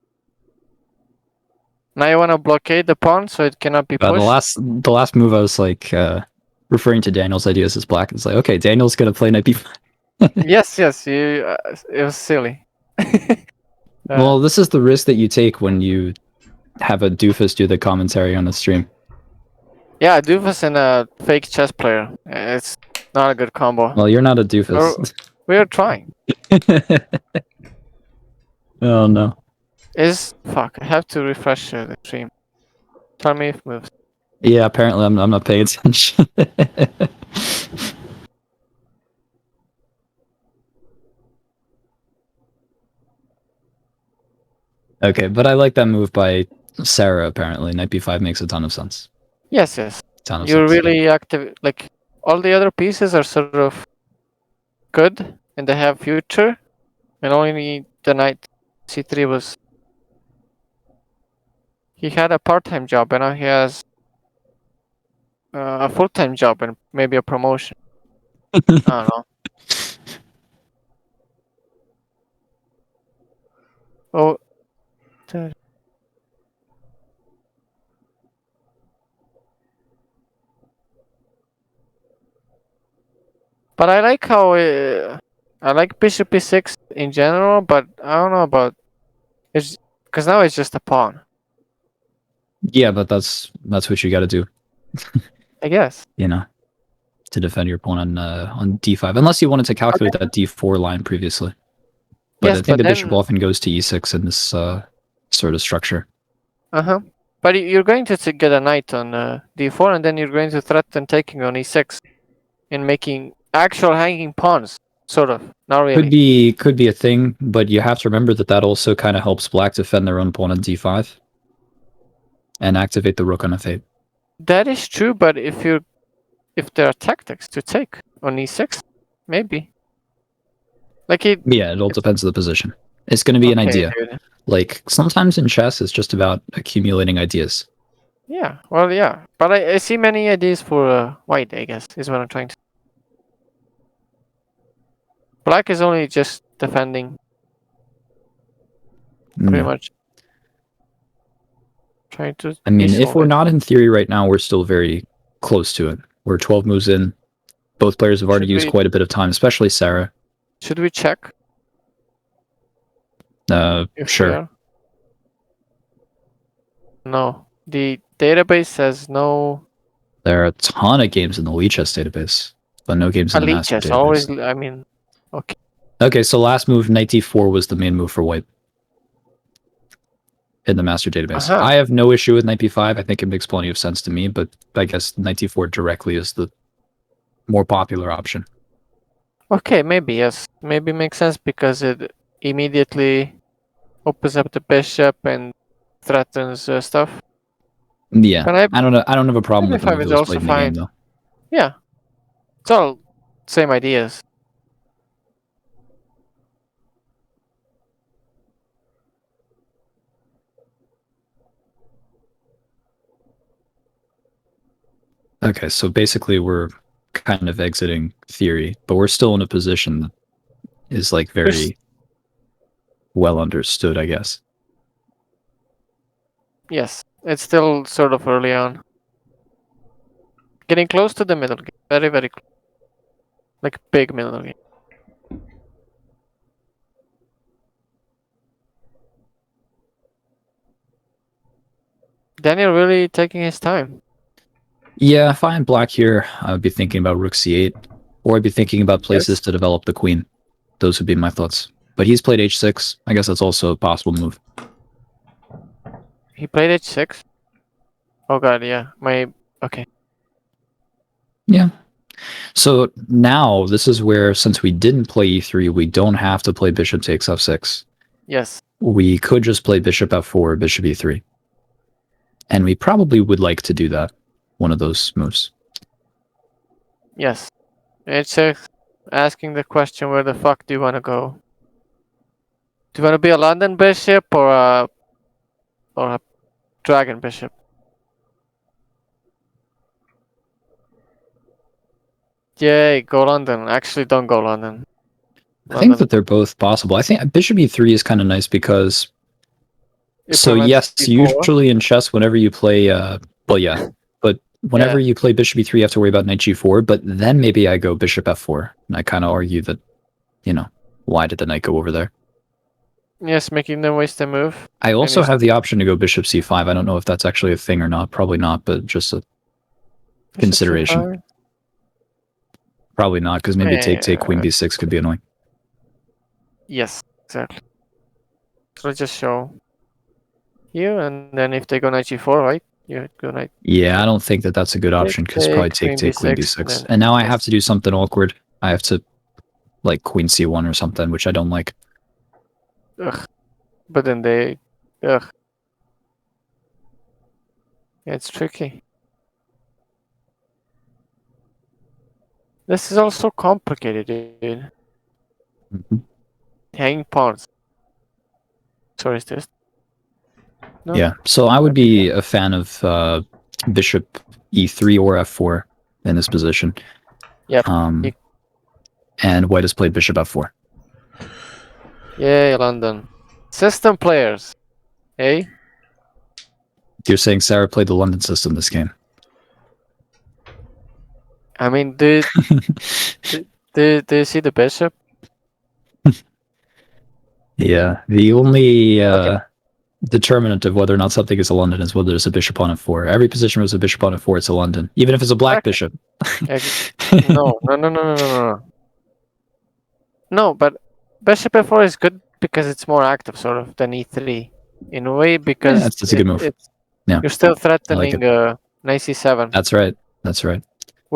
Now you want to blockade the pawn so it cannot be pushed? The last move I was like referring to Daniel's ideas as black. It's like, okay, Daniel's going to play knight b5. yes, it was silly. Well, this is the risk that you take when you have a doofus do the commentary on the stream. Yeah, a doofus and a fake chess player. It's not a good combo. Well, you're not a doofus. We're trying. Oh no. Fuck, I have to refresh the stream. Tell me if it moves. Yeah, apparently I'm not paying attention. Okay, but I like that move by Sarah, apparently. Knight b5 makes a ton of sense. Yes. You're really active. Like, all the other pieces are sort of good, and they have future, and only the knight c3 was... He had a part-time job, and now he has a full-time job and maybe a promotion. I don't know. Oh... But I like how I like bishop e6 in general, but I don't know about it's because now it's just a pawn. Yeah, but that's what you got to do. I guess. You know, to defend your pawn on d5, unless you wanted to calculate that d4 line previously. But yes, I think the bishop often goes to e6 in this sort of structure. But you're going to get a knight on d4, and then you're going to threaten taking on e6 and making actual hanging pawns, sort of. Not really. Could be a thing, but you have to remember that also kind of helps black defend their own pawn on d5 and activate the rook on f8. That is true, but if there are tactics to take on e6, maybe. Yeah, it all depends on the position. It's going to be an idea. Dude. Like, sometimes in chess, it's just about accumulating ideas. Yeah, well, yeah. But I see many ideas for white, I guess, is what I'm trying to... Black is only just defending. Pretty much. Trying to... I mean, if we're not in theory right now, we're still very close to it. We're 12 moves in. Both players have already used quite a bit of time, especially Sarah. Should we check? Sure. No. The database says no. There are a ton of games in the Lichess database, but no games in the Master database. Always, I mean, okay. Okay, so last move, knight d4 was the main move for white in the Master database. I have no issue with knight b5. I think it makes plenty of sense to me, but I guess knight d4 directly is the more popular option. Okay, maybe, yes. Maybe makes sense because it immediately opens up the bishop and threatens stuff. Yeah, I don't know. I don't have a problem with the way is those also played in the game, fine. though. Yeah, it's all same ideas. Okay, so basically we're kind of exiting theory, but we're still in a position that is like very well understood, I guess. Yes, it's still sort of early on. Getting close to the middle game. Very, very close. Like big middle game. Daniel really taking his time. Yeah, if I am black here, I would be thinking about rook c8, or I'd be thinking about places to develop the queen. Those would be my thoughts. But he's played h6. I guess that's also a possible move. He played h6? Oh god, yeah. Okay. Yeah. So now this is where, since we didn't play e3, we don't have to play bishop takes f6. Yes. We could just play bishop f4, bishop e3. And we probably would like to do that, one of those moves. Yes. H6 asking the question, where the fuck do you want to go? Do you want to be a London bishop or a dragon bishop? Yay, go London. Actually, don't go London. I think that they're both possible. I think bishop e3 is kind of nice because... So yes, usually in chess, whenever you play... well, yeah. But whenever you play bishop e3, you have to worry about knight g4. But then maybe I go bishop f4. And I kind of argue that, you know, why did the knight go over there? Yes, making them waste a move. I also have the option to go bishop c5. I don't know if that's actually a thing or not. Probably not, but just a consideration. C5? Probably not, because maybe take queen b6 could be annoying. Yes, exactly. So let's just show you, and then if they go knight g4, right? You go knight. Yeah, I don't think that that's a good option, because probably take queen b6. And now I have to do something awkward. I have to, like, queen c1 or something, which I don't like. Ugh. But then they... Ugh. Yeah, it's tricky. This is also complicated, dude. Hanging pawns. Sorry, is this? No? Yeah, so I would be a fan of bishop e3 or f4 in this position. Yep. And white has played bishop f4. Yay, London. System players. Hey? You're saying Sarah played the London system this game. I mean, do you see the bishop? Yeah, the only determinant of whether or not something is a London is whether there's a bishop on f4. Every position with a bishop on f4, it's a London, even if it's a black bishop. No. No, but bishop f4 is good because it's more active, sort of, than e3. In a way, because that's a good move. Yeah. You're still threatening knight c7. That's right. That's right.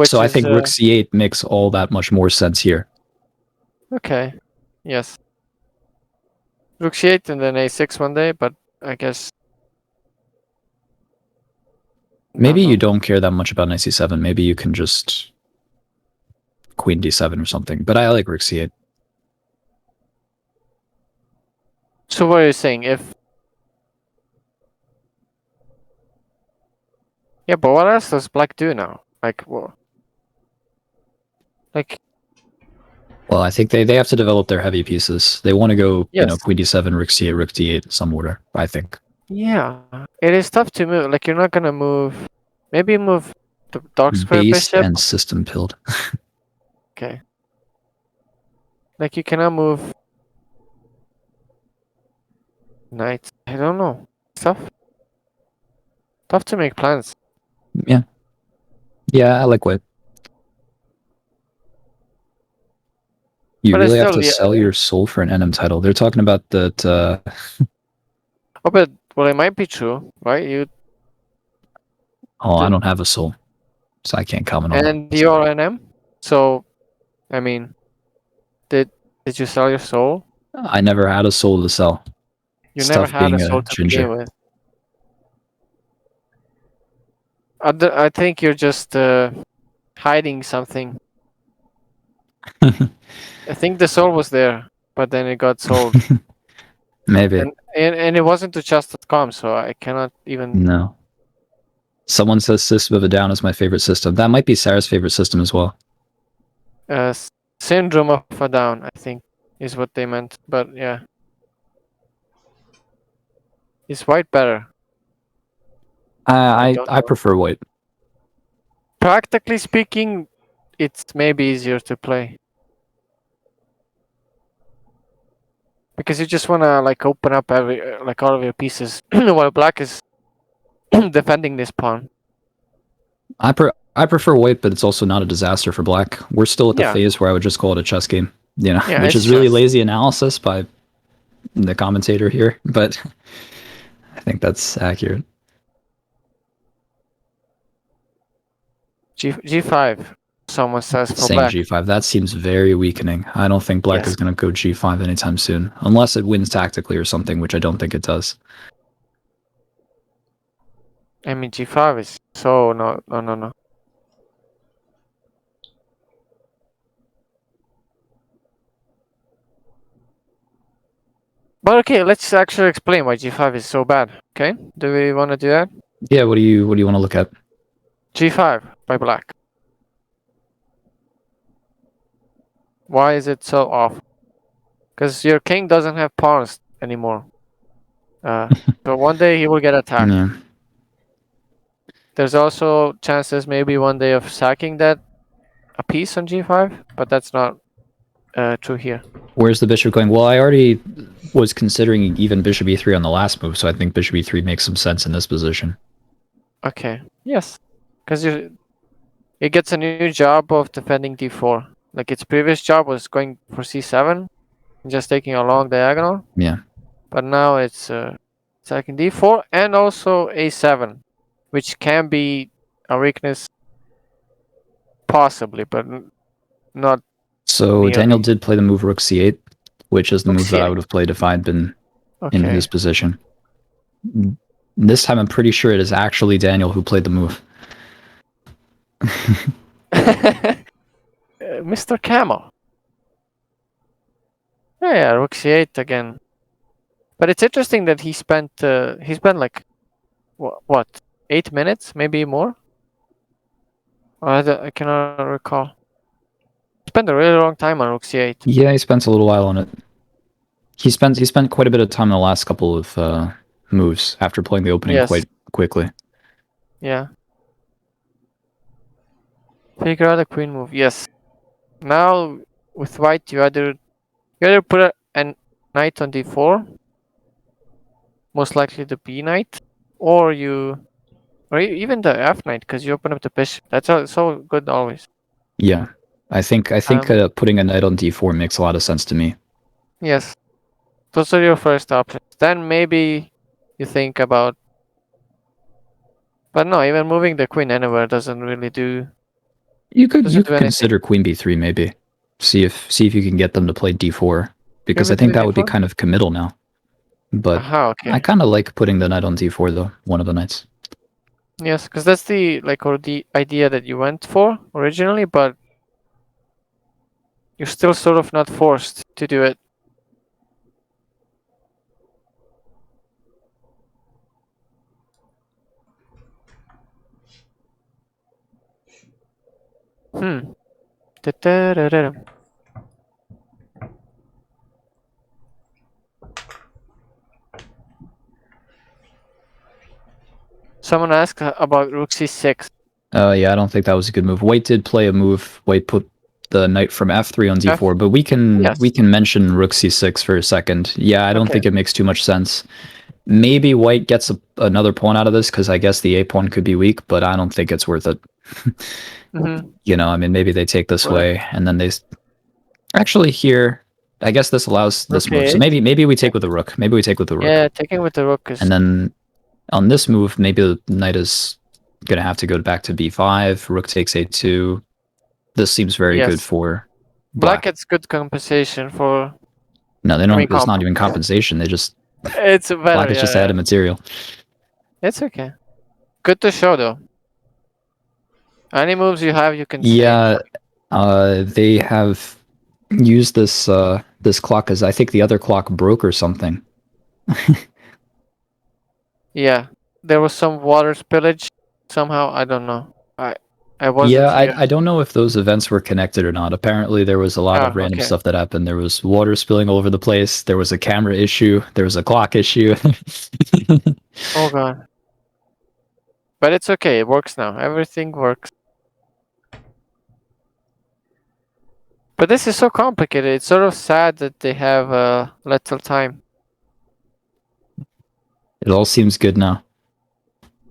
So I think rook c8 makes all that much more sense here. Okay. Yes. Rook c8 and then a6 one day, but I guess... Maybe you don't care that much about knight c7. Maybe you can just queen d7 or something. But I like rook c8. So what are you saying? If... Yeah, but what else does black do now? Like, what? Like... Well, I think they have to develop their heavy pieces. They want to go, you know, queen d7, rook c8, rook d8, some order, I think. Yeah, it is tough to move. Like, you're not going to move... Maybe move the dark square Based bishop. and system pilled. Okay. Like, you cannot move... Knight. I don't know. It's tough. Tough to make plans. Yeah. Yeah, I like white. You really have to sell your soul for an NM title. They're talking about that... Oh, but... Well, it might be true, right? I don't have a soul. So I can't comment on that. And you're NM? So, I mean... Did you sell your soul? I never had a soul to sell. You never had a soul to begin with. I think you're just hiding something. I think the soul was there, but then it got sold. Maybe. And it wasn't to chess.com, so I cannot even. No. Someone says System of a Down is my favorite system. That might be Sarah's favorite system as well. Syndrome of a Down, I think, is what they meant. But yeah. Is white better? I prefer white. Practically speaking, it's maybe easier to play. Because you just wanna like open up all of your pieces while black is defending this pawn. I prefer white, but it's also not a disaster for black. We're still at the phase where I would just call it a chess game, which is really lazy analysis by the commentator here, but I think that's accurate. G5, someone says for Saying black. G5, that seems very weakening. I don't think black is going to go G5 anytime soon, unless it wins tactically or something, which I don't think it does. I mean, G5 is so no. But okay, let's actually explain why G5 is so bad. Okay, do we want to do that? Yeah. What do you want to look at? G5 by black. Why is it so off? Because your king doesn't have pawns anymore. So one day he will get attacked. Yeah. There's also chances maybe one day of sacking that a piece on G5, but that's not true here. Where's the bishop going? Well, I already was considering even bishop e3 on the last move, so I think bishop e3 makes some sense in this position. Okay. Yes. Because it gets a new job of defending d4. Like its previous job was going for c7, just taking a long diagonal. Yeah. But now it's attacking d4 and also a7, which can be a weakness, possibly, but not. So nearly. Daniel did play the move rook c8, which is the move that I would have played if I'd been in his position. This time I'm pretty sure it is actually Daniel who played the move. Mr. Camel. Yeah, rook c8 again. But it's interesting that he spent like what 8 minutes, maybe more. I cannot recall. He spent a really long time on rook c8. Yeah, he spent a little while on it. He spent quite a bit of time in the last couple of moves after playing the opening quite quickly. Yeah. Figure out a queen move. Yes. Now with white, you either put a knight on d4, most likely the b knight, or even the f knight, because you open up the bishop. That's so good always. Yeah, I think putting a knight on d4 makes a lot of sense to me. Yes, those are your first options. Then maybe you think about, but no, even moving the queen anywhere doesn't really do. You could consider queen b3 maybe. See if you can get them to play d4, because I think that would be kind of committal now. But I kind of like putting the knight on d4 though, one of the knights. Yes, because that's the idea that you went for originally, but you're still sort of not forced to do it. Someone asked about rook c6. Yeah, I don't think that was a good move. White did play a move. White put the knight from f3 on d4, but we can mention rook c6 for a second. Yeah, I don't think it makes too much sense. Maybe white gets another pawn out of this, because I guess the a pawn could be weak, but I don't think it's worth it. You know, I mean, maybe they take this way, and then they actually here. I guess this allows this move. So maybe we take with the rook. Maybe we take with the rook. Yeah, taking with the rook is. And then on this move, maybe the knight is gonna have to go back to b5. Rook takes a2. This seems very good for black. Gets good compensation for. No, they don't. It's not even compensation. They just. It's better. Black is just added material. It's okay. Good to show though. Any moves you have, you can say. Yeah, they have used this this clock as I think the other clock broke or something. Yeah, there was some water spillage somehow. I don't know. I wasn't Yeah, here. I don't know if those events were connected or not. Apparently, there was a lot of random Okay. stuff that happened. There was water spilling all over the place. There was a camera issue. There was a clock issue. Oh god. But it's okay. It works now. Everything works. But this is so complicated. It's sort of sad that they have little time. It all seems good now.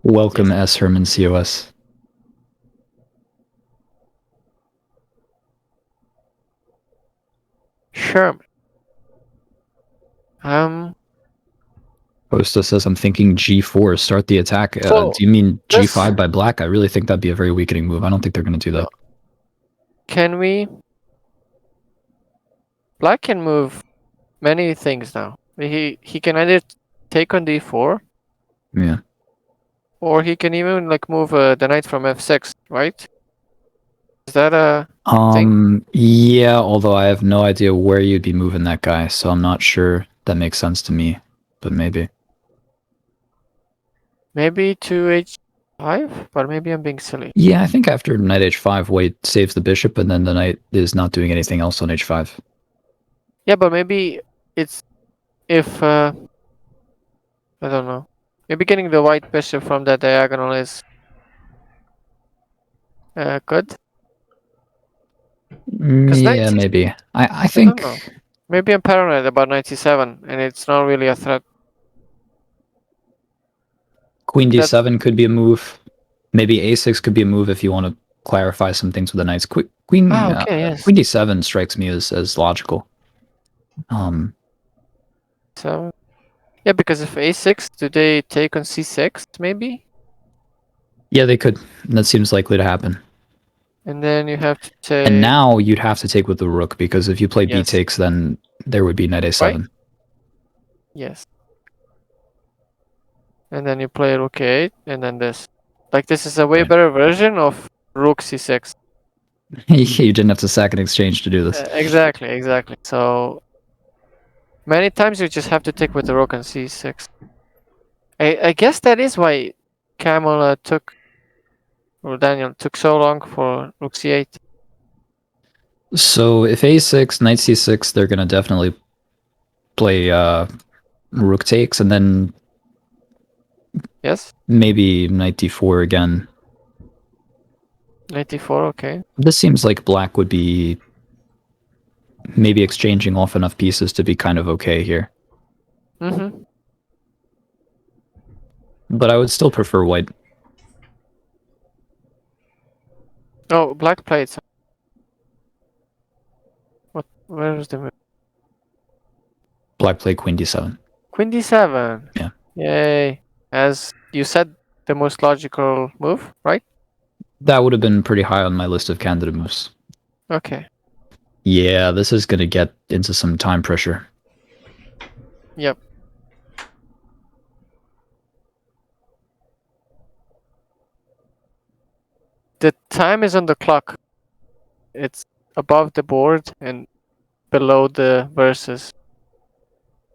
Welcome, S. Herman COS. Sure. Posta says, I'm thinking G4, start the attack. So, do you mean G5 by black? I really think that'd be a very weakening move. I don't think they're going to do that. Can we... Black can move many things now. He can either take on D4. Yeah. Or he can even like move the knight from F6, right? Is that a thing? Yeah, although I have no idea where you'd be moving that guy, so I'm not sure that makes sense to me, but maybe. Maybe to H5, but maybe I'm being silly. Yeah, I think after knight H5, white saves the bishop, and then the knight is not doing anything else on H5. Yeah, but maybe it's if I don't know. Maybe getting the white bishop from that diagonal is good. Yeah, maybe. I think. I don't know. Maybe I'm paranoid about knight c7, and it's not really a threat. Queen d7 could be a move. Maybe a6 could be a move if you want to clarify some things with the knights. Queen yes. Queen d7 strikes me as logical. So yeah, because if a6, do they take on c6 maybe? Yeah, they could. That seems likely to happen. And then you have to take... And now you'd have to take with the rook, because if you play b takes, then there would be knight a7. Right? Yes. And then you play rook a8, and then this. Like, this is a way better version of rook c6. You didn't have to sack an exchange to do this. Exactly. So, many times you just have to take with the rook on c6. I guess that is why Camel took, or Daniel took so long for rook c8. So if a6, knight c6, they're going to definitely play rook takes, and then yes, maybe knight d4 again. Knight d4, okay. This seems like black would be maybe exchanging off enough pieces to be kind of okay here. Mm-hmm. But I would still prefer white. Oh, black played some... Where is the move? Black played queen d7. Queen d7. Yeah. Yay. As you said, the most logical move, right? That would have been pretty high on my list of candidate moves. Okay. Yeah, this is going to get into some time pressure. Yep. The time is on the clock. It's above the board and below the verses.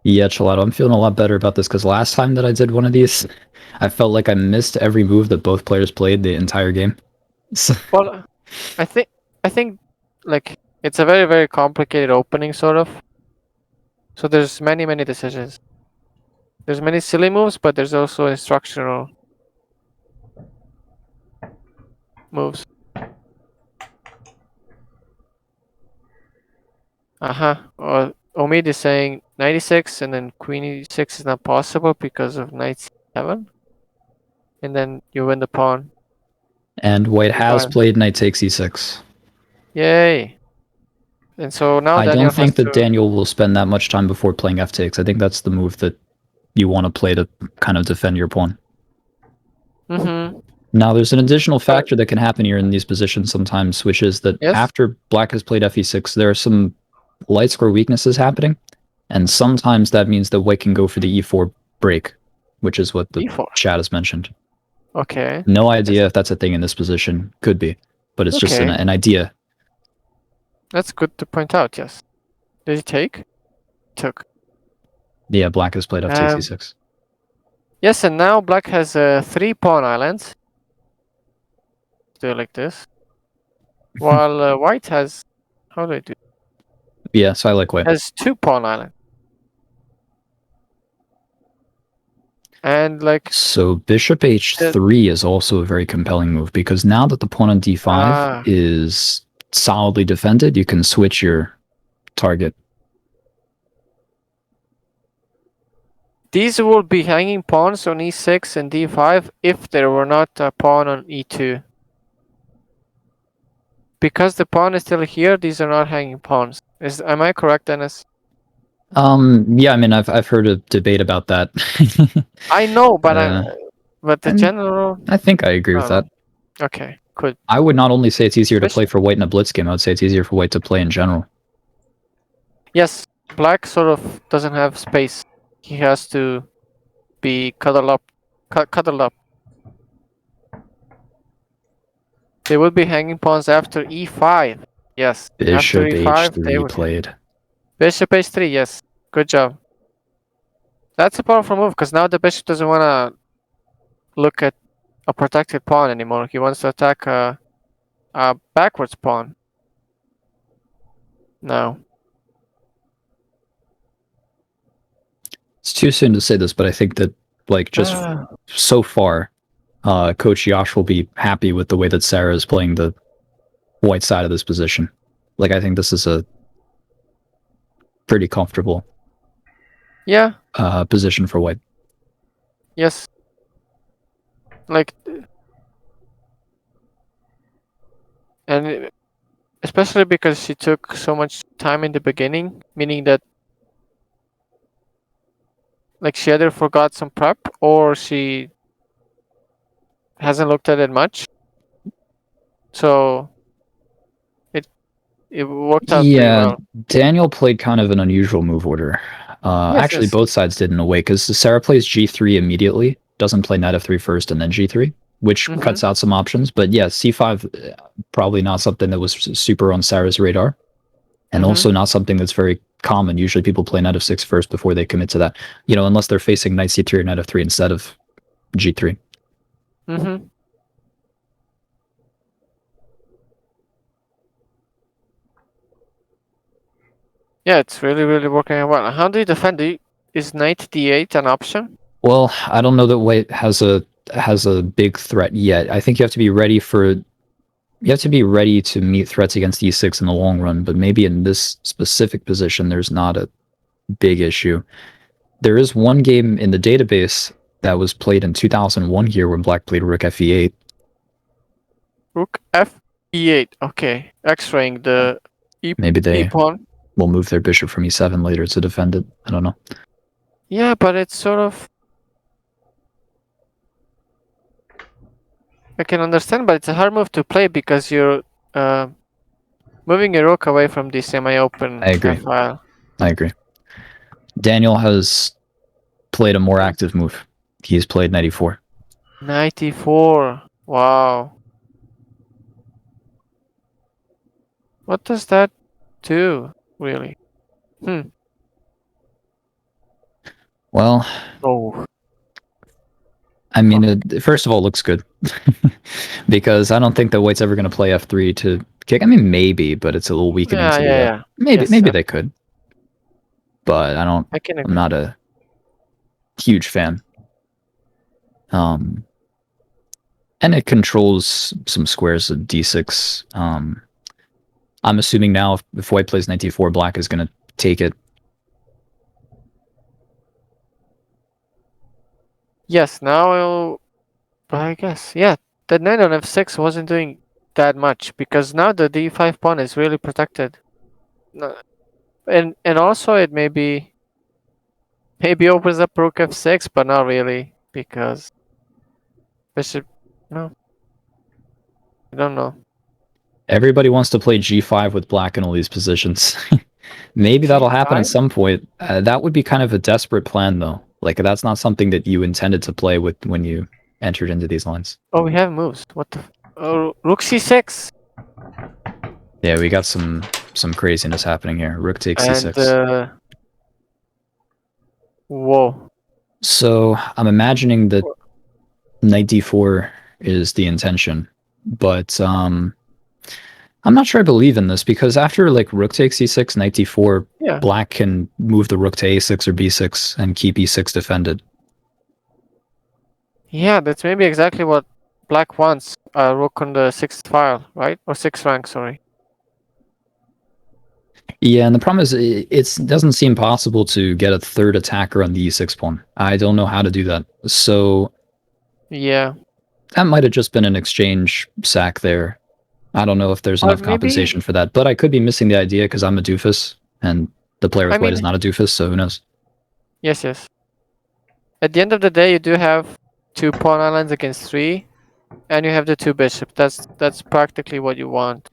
Yeah, Chelato, I'm feeling a lot better about this, because last time that I did one of these, I felt like I missed every move that both players played the entire game. So... Well, I think like it's a very, very complicated opening, sort of. So there's many decisions. There's many silly moves, but there's also instructional moves. Omid is saying 96, and then queen e6 is not possible because of knight c7. And then you win the pawn. And white has played knight takes e6. Yay! And so now I don't think that Daniel will spend that much time before playing f takes. I think that's the move that you want to play to kind of defend your pawn. Mm-hmm. Now, there's an additional factor that can happen here in these positions sometimes, which is that after black has played fe6, there are some light square weaknesses happening, and sometimes that means that white can go for the e4 break, which is what the chat has mentioned. Okay. No idea if that's a thing in this position. Could be, but it's just an idea. That's good to point out. Yes. Did he take? Took. Yeah, black has played f takes e6. Yes, and now black has 3 pawn islands. Do it like this. While white has, how do I do? Yeah, so I like white. Has 2 pawn islands. And like, so bishop h3 is also a very compelling move, because now that the pawn on d5 is solidly defended, you can switch your target. These will be hanging pawns on e6 and d5 if there were not a pawn on e2. Because the pawn is still here, these are not hanging pawns. Am I correct, Dennis? Yeah, I mean, I've heard a debate about that. I know, but the general. I think I agree with that. Okay, good. I would not only say it's easier to play for white in a blitz game, I would say it's easier for white to play in general. Yes, black sort of doesn't have space. He has to be cuddled up. Cuddled up. They will be hanging pawns after e5. Yes. Bishop after e5, h3 played. Bishop h3, yes. Good job. That's a powerful move, because now the bishop doesn't want to look at a protected pawn anymore. He wants to attack a backwards pawn. No. It's too soon to say this, but I think that, like, just so far, Coach Yash will be happy with the way that Sarah is playing the white side of this position. Like, I think this is a pretty comfortable position for white. Yes. Like, and especially because she took so much time in the beginning, meaning that like she either forgot some prep or she hasn't looked at it much. So it worked out pretty well. Daniel played kind of an unusual move order. Actually, both sides did in a way, because Sarah plays g3 immediately, doesn't play knight f3 first and then g3, which cuts out some options. But yeah, c5, probably not something that was super on Sarah's radar, and also not something that's very common. Usually people play knight f6 first before they commit to that, unless they're facing knight c3 or knight f3 instead of g3. Yeah, it's really, really working out well. How do you defend? Is knight d8 an option? Well, I don't know that white has a big threat yet. I think you have to be ready to meet threats against e6 in the long run, but maybe in this specific position, there's not a big issue. There is one game in the database that was played in 2001 here when black played rook fe8. Rook fe8. Okay, x-raying the maybe they pawn. Will move their bishop from e7 later to defend it. I don't know. Yeah, but it's sort of... I can understand, but it's a hard move to play because you're moving your rook away from the semi-open file. I agree. Daniel has played a more active move. He's played knight e4. Knight e4. Wow. What does that do, really? Well, I mean, first of all, it looks good. Because I don't think that white's ever going to play f3 to kick. I mean, maybe, but it's a little weakening to do that. Maybe they could. But I'm not a huge fan. And it controls some squares of d6. I'm assuming now if white plays knight d4, black is going to take it. Yes, now I guess, yeah, the knight on f6 wasn't doing that much because now the d5 pawn is really protected. And also it maybe opens up rook f6, but not really because bishop. No, I don't know. Everybody wants to play g5 with black in all these positions. Maybe that'll happen at some point. That would be kind of a desperate plan, though. Like, that's not something that you intended to play with when you entered into these lines. Oh, we have moves. What the? Oh, rook c6. Yeah, we got some craziness happening here. Rook takes c6. Whoa. So I'm imagining that knight d4 is the intention, but I'm not sure I believe in this, because after like rook takes e6, knight d4, black can move the rook to a6 or b6 and keep e6 defended. Yeah, that's maybe exactly what black wants. Rook on the 6th file, right? Or 6th rank, sorry. Yeah, and the problem is it doesn't seem possible to get a third attacker on the e6 pawn. I don't know how to do that. So yeah, that might have just been an exchange sack there. I don't know if there's enough compensation for that, but I could be missing the idea because I'm a doofus and the player with white is not a doofus, so who knows? Yes. At the end of the day, you do have 2 pawn islands against 3, and you have the 2 bishop. That's practically what you want.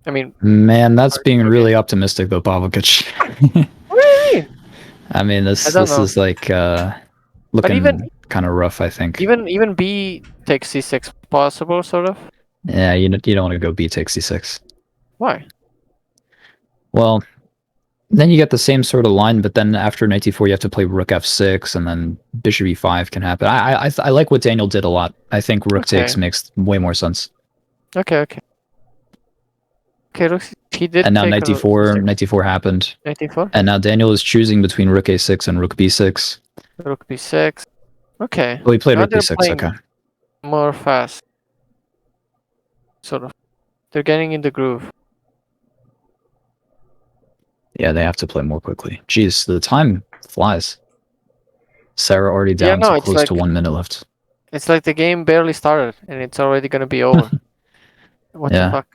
I mean, man, that's being really optimistic though, Pavlovich. What do you mean? I mean, this is like looking kind of rough, I think. Even b takes c6 possible, sort of. Yeah, you don't want to go b takes c6. Why? Well, then you get the same sort of line, but then after knight d4, you have to play rook f6, and then bishop e5 can happen. I like what Daniel did a lot. I think rook takes makes way more sense. Okay, he did. And now knight d4 happened. Knight d4. And now Daniel is choosing between rook a6 and rook b6. Rook b6. Okay. Oh, he played rook b6. Okay. More fast. Sort of. They're getting in the groove. Yeah, they have to play more quickly. Jeez, the time flies. Sarah already down to close to 1 minute left. It's like the game barely started and it's already gonna be over. What the fuck?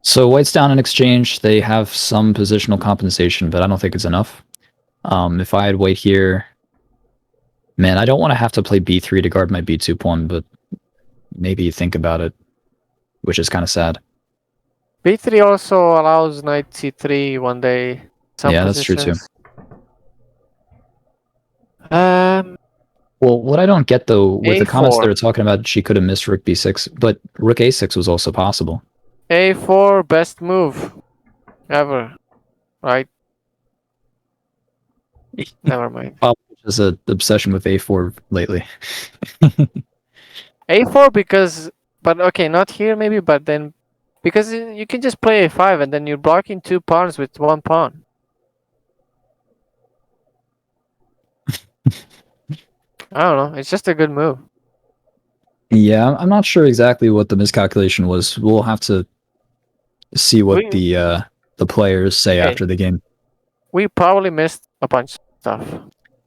So white's down in exchange. They have some positional compensation, but I don't think it's enough. If I had white here, man, I don't want to have to play b3 to guard my b2 pawn, but maybe think about it, which is kind of sad. b3 also allows knight c3 one day. Yeah, that's true too. Well, what I don't get though, with the comments that are talking about she could have missed rook b6, but rook a6 was also possible. a4, best move ever, right? Never mind. Just an obsession with a4 lately. a4 because, but okay, not here maybe, but then because you can just play a5 and then you're blocking 2 pawns with 1 pawn. I don't know. It's just a good move. Yeah, I'm not sure exactly what the miscalculation was. We'll have to see what the players say after the game. We probably missed a bunch of stuff.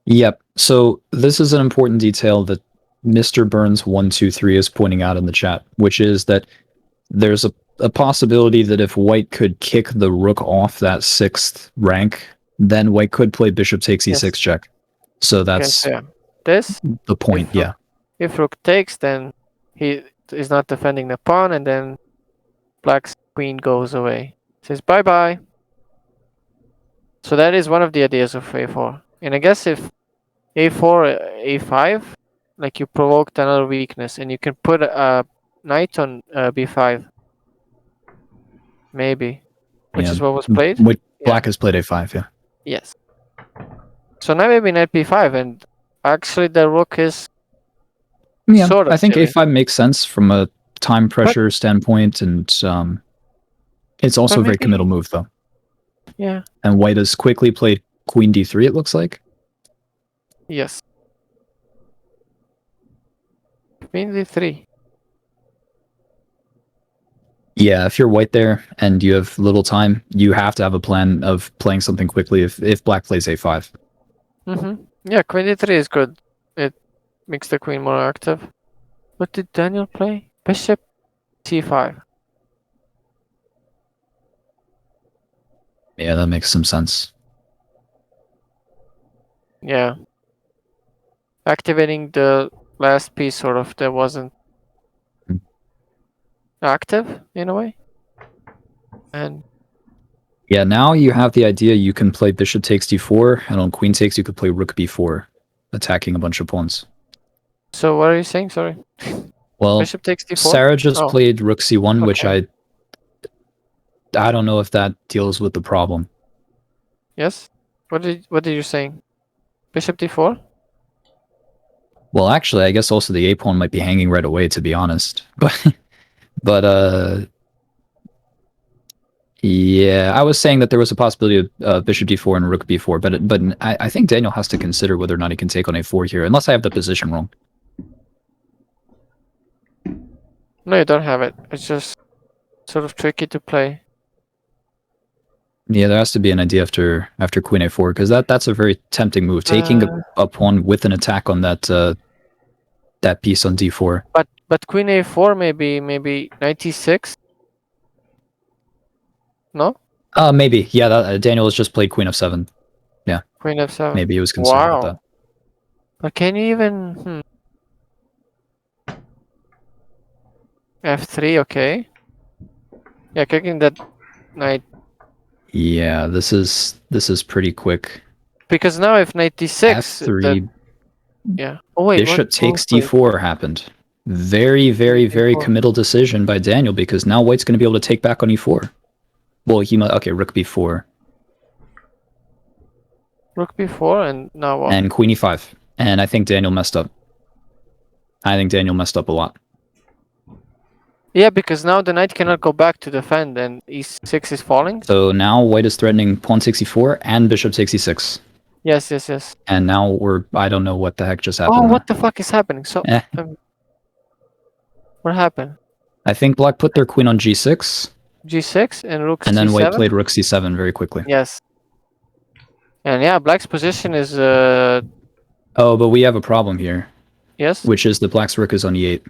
Yep. So this is an important detail that Mr. Burns123 is pointing out in the chat, which is that there's a possibility that if white could kick the rook off that 6th rank, then white could play bishop takes e6 check. So that's the point, If rook takes, then he is not defending the pawn, and then black's queen goes away. Says bye-bye. So that is one of the ideas of a4. And I guess if a4, a5, like you provoked another weakness, and you can put a knight on b5. Maybe. Which is what was played? Black has played a5, yeah. Yes. So now maybe knight b5, and actually the rook is sort of I think a5 makes sense from a time pressure standpoint, and it's also a very committal move, though. Yeah. And white has quickly played queen d3, it looks like. Yes. Queen d3. Yeah, if you're white there and you have little time, you have to have a plan of playing something quickly if black plays a5. Yeah, queen d3 is good. It makes the queen more active. What did Daniel play? Bishop c5. Yeah, that makes some sense. Yeah. Activating the last piece, sort of, that wasn't active in a way. And yeah, now you have the idea you can play bishop takes d4, and on queen takes you could play rook b4. attacking a bunch of pawns. So what are you saying? Sorry. Well, Bishop takes d4? Sarah just played rook c1, okay. Which I don't know if that deals with the problem. Yes. What did you saying? Bishop d4? Well, actually, I guess also the a pawn might be hanging right away, to be honest. But yeah, I was saying that there was a possibility of bishop d4 and rook b4, but I think Daniel has to consider whether or not he can take on a4 here, unless I have the position wrong. No, you don't have it. It's just sort of tricky to play. Yeah, there has to be an idea after queen a4, because that's a very tempting move. Taking a pawn with an attack on that that piece on d4. But queen a4 maybe knight e6. No? Maybe. Yeah, Daniel has just played queen f7. Yeah. Queen f7. Maybe he was concerned about that. But can you even f3, okay. Yeah, kicking that knight. Yeah, this is pretty quick. Because now if knight d6, f3. Yeah. Oh wait. Bishop takes d4 happened. Very, very, very committal decision by Daniel, because now white's going to be able to take back on e4. Well, he might. Okay, rook b4. Rook b4, and now what? And queen e5. And I think Daniel messed up. I think Daniel messed up a lot. Yeah, because now the knight cannot go back to defend, and e6 is falling. So now white is threatening pawn takes e4 and bishop takes e6. Yes, yes, yes. And now I don't know what the heck just happened. Oh, what the fuck is happening? So, what happened? I think black put their queen on g6. G6 and rook c7. And then white played rook c7 very quickly. Yes. And yeah, black's position is... Oh, but we have a problem here. Yes? Which is the black's rook is on e8.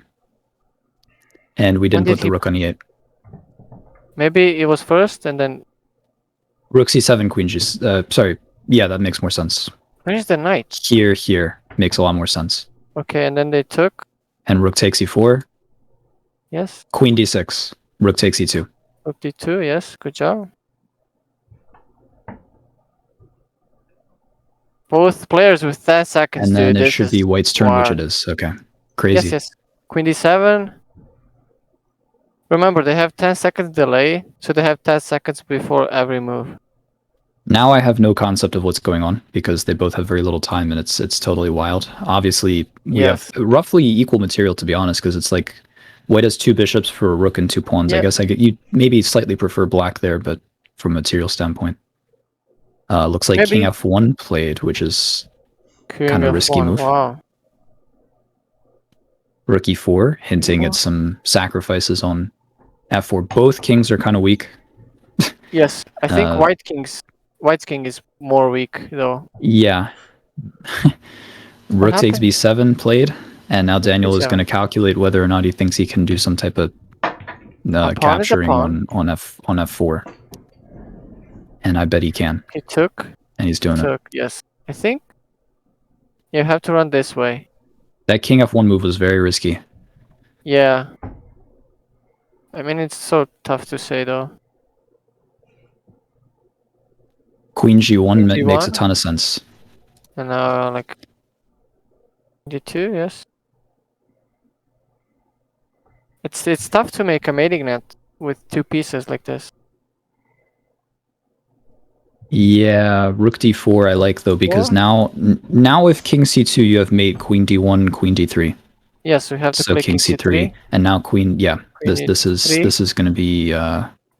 And we didn't put the rook on e8. Maybe it was first and then... Rook c7, queen g... sorry. Yeah, that makes more sense. Where is the knight? Here. Makes a lot more sense. Okay, and then they took... And rook takes e4. Yes. Queen d6. Rook takes e2. Rook d2, yes. Good job. Both players with 10 seconds. And then it should be white's turn, which it is. Okay. Crazy. Yes, yes. Queen d7. Remember, they have 10 seconds delay, so they have 10 seconds before every move. Now I have no concept of what's going on, because they both have very little time, and it's totally wild. Obviously, we have roughly equal material, to be honest, because it's like white has 2 bishops for a rook and 2 pawns. I guess you maybe slightly prefer black there, but from a material standpoint. Looks like king f1 played, which is kind of a risky move. Wow. Rook e4, hinting at some sacrifices on f4. Both kings are kind of weak. Yes, I think White's king is more weak, though. Yeah. Rook takes b7 played, and now Daniel is going to calculate whether or not he thinks he can do some type of capturing on f4. And I bet he can. He took. And he's doing it. Yes. I think you have to run this way. That king f1 move was very risky. Yeah. I mean, it's so tough to say, though. Queen g1 makes a ton of sense. And now, like, d2, yes. It's tough to make a mating net with 2 pieces like this. Yeah, rook d4 I like, though, because now if king c2, you have mate queen d1, queen d3. Yes, we have to play king c3, and now queen. Yeah, this is going to be.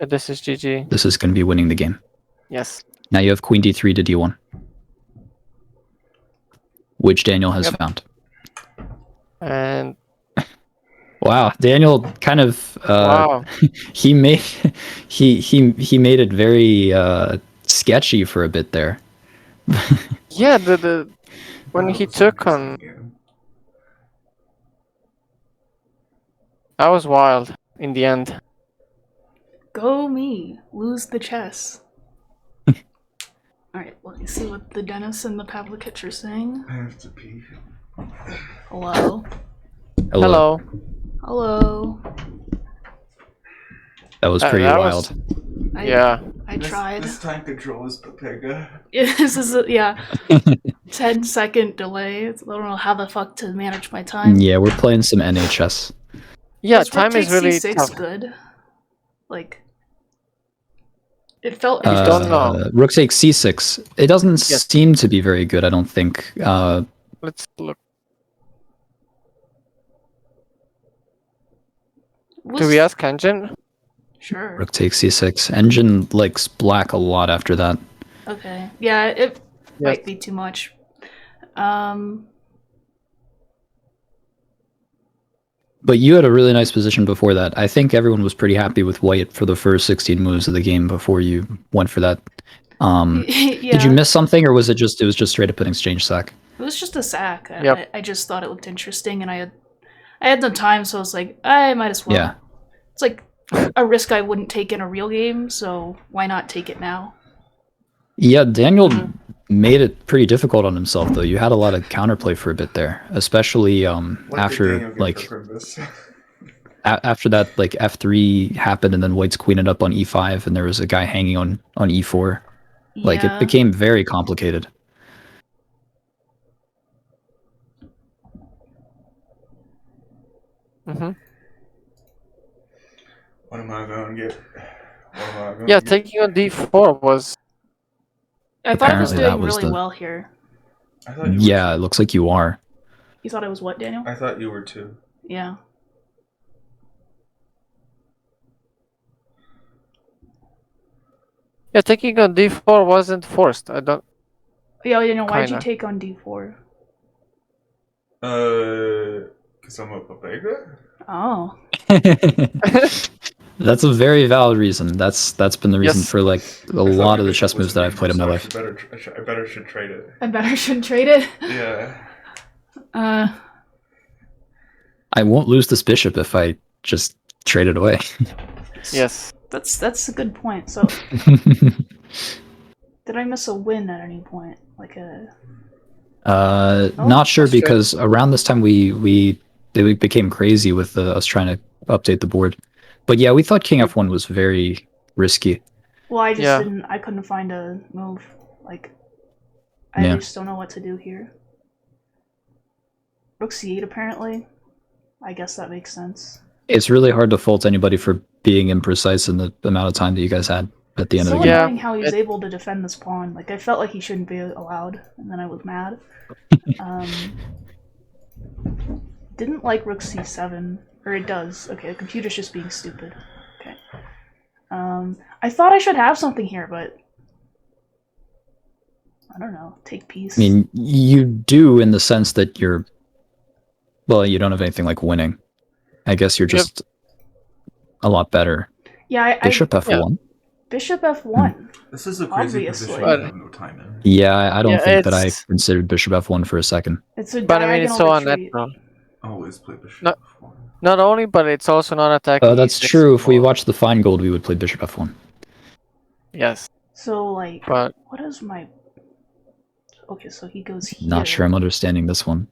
This is GG. This is going to be winning the game. Yes. Now you have queen d3 to d1, which Daniel has found. And wow, Daniel kind of he made it very sketchy for a bit there. Yeah, when he took on, that was wild in the end. Go me, lose the chess. Alright, let me see what the Dennis and the Pavlikich are saying. I have to pee. Hello. Hello. Hello. That was pretty wild. Yeah. I tried. This time control is Pepega. This is yeah. 10-second delay. I don't know how the fuck to manage my time. Yeah, we're playing some NHS. Yeah, Was time is really C6 tough. good? Like, it felt. I don't know. Rook takes c6. It doesn't seem to be very good, I don't think. Let's look. Do we ask Engine? Sure. Rook takes c6. Engine likes black a lot after that. Okay. Yeah, it might be too much. But you had a really nice position before that. I think everyone was pretty happy with white for the first 16 moves of the game before you went for that. Yeah. Did you miss something, or was it just straight up an exchange sack? It was just a sack. Yep. I just thought it looked interesting, and I had the time, so I was like, I might as well. Yeah. It's like a risk I wouldn't take in a real game, so why not take it now? Yeah, Daniel made it pretty difficult on himself, though. You had a lot of counterplay for a bit there, especially after after that, like f3 happened, and then white's queened up on e5, and there was a guy hanging on e4. Yeah. Like, it became very complicated. Mm-hmm. What am I going to get? Yeah, taking on d4 was... I thought I was doing really well here. I thought you were it looks like you are. You thought I was what, Daniel? I thought you were too. Yeah. Yeah, taking on d4 wasn't forced. I don't... Yeah, you know, why'd you take on d4? Because I'm a papega? Oh. That's a very valid reason. That's been the reason for like a lot of the chess moves that I've played in my life. I better should trade it. I better should trade it? Yeah. I won't lose this bishop if I just trade it away. Yes. That's a good point. So did I miss a win at any point? Like a not sure, because around this time we became crazy with us trying to update the board. But yeah, we thought king f1 was very risky. Well, I just didn't. I couldn't find a move. Like, I just don't know what to do here. Rook c8 apparently. I guess that makes sense. It's really hard to fault anybody for being imprecise in the amount of time that you guys had at the end of the game. It's so annoying how he was able to defend this pawn. Like, I felt like he shouldn't be allowed, and then I was mad. Didn't like rook c7. Or it does. Okay, the computer's just being stupid. Okay. I thought I should have something here, but... I don't know. Take piece. I mean, you do in the sense that you're... Well, you don't have anything like winning. I guess you're just a lot better. Yeah, Bishop f1? Bishop f1. This is a crazy position I have no time in. Yeah, I don't think that I considered bishop f1 for a second. It's a but I mean, it's so unnatural. Always play bishop f1. Not only, but it's also not attacking. That's true. If we watched the Fine Gold, we would play bishop f1. Yes. So, like, but what is my... Okay, so he goes here. Not sure I'm understanding this one.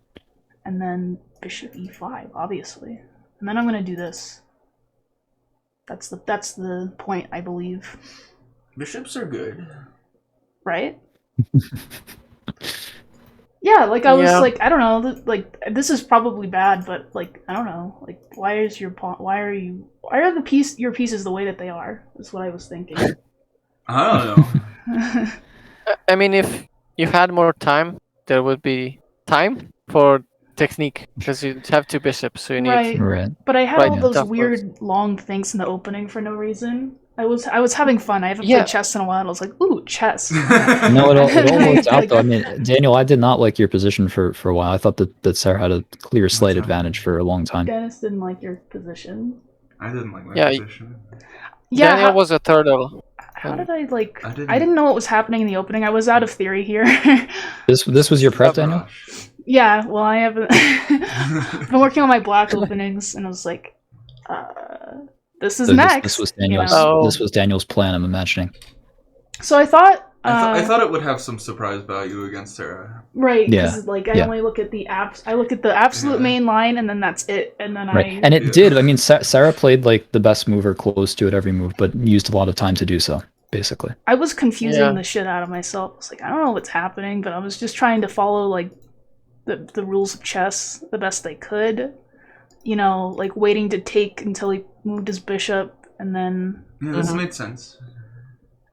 And then bishop e5, obviously. And then I'm going to do this. That's the point, I believe. Bishops are good. Right? Yeah, like I was like, I don't know, like this is probably bad, but like I don't know, like why are your pieces the way that they are? Is what I was thinking. I don't know. I mean, if you had more time, there would be time for technique, because you have two bishops, so you need. Right. But I had all those weird long things in the opening for no reason. I was having fun. I haven't played chess in a while, and I was like, ooh, chess. No, it all worked out, though. I mean, Daniel, I did not like your position for a while. I thought that Sarah had a clear slight advantage for a long time. Dennis didn't like your position. I didn't like my position. Yeah, Daniel was a turtle. How did I like... I didn't know what was happening in the opening. I was out of theory here. This was your prep, Daniel? Yeah, well, I haven't... I've been working on my black openings, and I was like, this is next. This was Daniel's. This was Daniel's plan, I'm imagining. So I thought. I thought it would have some surprise value against Sarah. Right. Yeah. Like I only look at the I look at the absolute main line, and then that's it. And then And it did. I mean, Sarah played like the best mover close to it every move, but used a lot of time to do so. basically. I was confusing the shit out of myself. I was like, I don't know what's happening, but I was just trying to follow like the rules of chess the best they could. You know, like waiting to take until he moved his bishop, and then this made sense.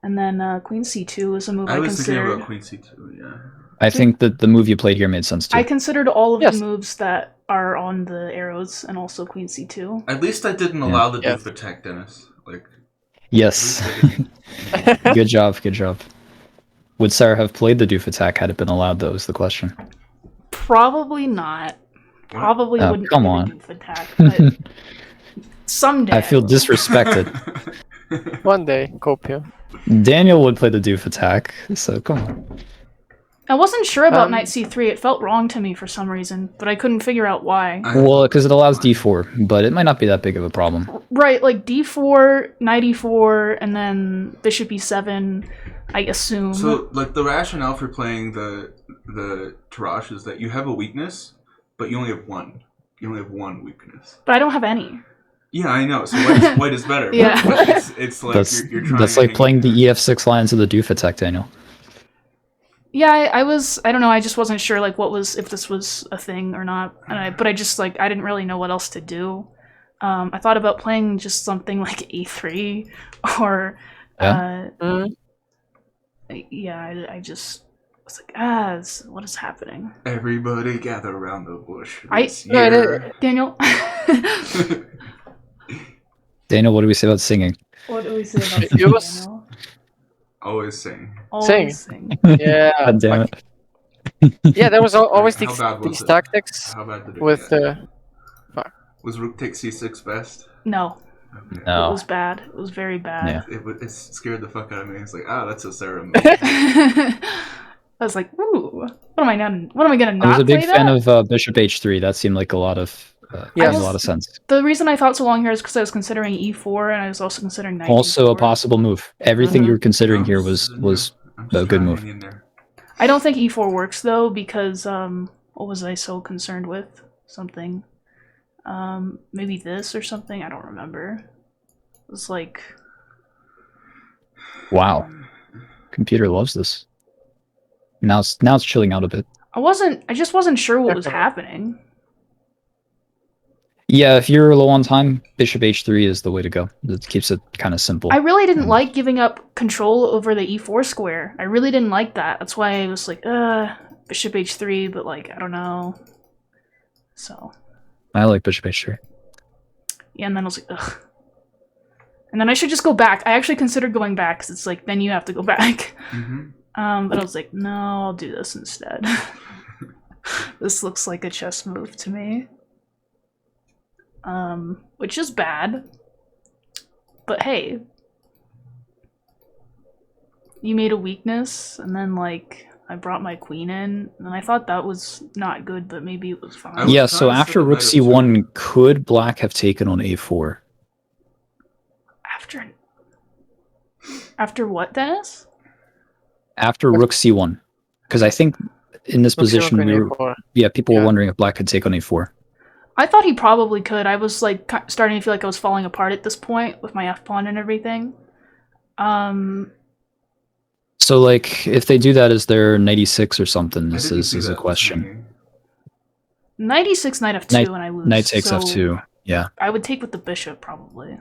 And then Queen C2 was a move I was considered. thinking about Queen C2, yeah. I think that the move you played here made sense too. I considered all of the moves that are on the arrows and also Queen C2. At least I didn't allow the doof attack, Dennis. Like. Yes. Good job, good job. Would Sarah have played the doof attack had it been allowed, though, is the question. Probably not. Probably wouldn't come play on. the doof attack, but someday. I feel disrespected. One day, Copio. Daniel would play the doof attack, so come on. I wasn't sure about knight c3. It felt wrong to me for some reason, but I couldn't figure out why. Well, because it allows d4, but it might not be that big of a problem. Right, like d4, knight e4, and then bishop e7, I assume. So, like, the rationale for playing the Tarrasch is that you have a weakness, but you only have one. You only have one weakness. But I don't have any. Yeah, I know. So white is better. Yeah. But it's like you're trying. That's like playing the ef6 lines of the doof attack, Daniel. Yeah, I don't know, I just wasn't sure like if this was a thing or not. But I just like I didn't really know what else to do. I thought about playing just something like a3 or I just was like, what is happening? Everybody gather around the bush. Daniel. Daniel, what do we say about singing? What do we say about singing, Daniel? Always sing. Always sing. Yeah. God damn it. Yeah, there was always these tactics How bad did it with get? Was rook take c6 best? No. Okay. No. It was bad. It was very bad. Yeah. It scared the fuck out of me. It's like, that's a Sarah move. I was like, ooh, what am I gonna not I was a big play fan that? of bishop h3. That seemed like a lot of made a lot of sense. The reason I thought so long here is because I was considering e4 and I was also considering knight Also e4. a possible move. Everything you were considering here was a good move. I don't think e4 works though because what was I so concerned with? Something. Maybe this or something. I don't remember. It was like. Wow. Computer loves this. Now it's chilling out a bit. I just wasn't sure what was happening. Yeah, if you're low on time, bishop h3 is the way to go. It keeps it kind of simple. I really didn't like giving up control over the e4 square. I really didn't like that. That's why I was like, bishop h3, but like, I don't know. So. I like bishop h3. Yeah, and then I was like, ugh. And then I should just go back. I actually considered going back, because it's like, then you have to go back. Mm-hmm. But I was like, no, I'll do this instead. This looks like a chess move to me. Which is bad. But hey. You made a weakness, and then, like, I brought my queen in, and I thought that was not good, but maybe it was fine. Yeah, so after rook c1, could black have taken on a4? After what, Dennis? After rook c1. Because I think in this position, people were wondering if black could take on a4. I thought he probably could. I was like starting to feel like I was falling apart at this point with my f-pawn and everything. So, like, if they do that, is there knight e6 or something? This is a question. Knight e6, knight f2, and I lose. Knight takes f2, yeah. I would take with the bishop, probably.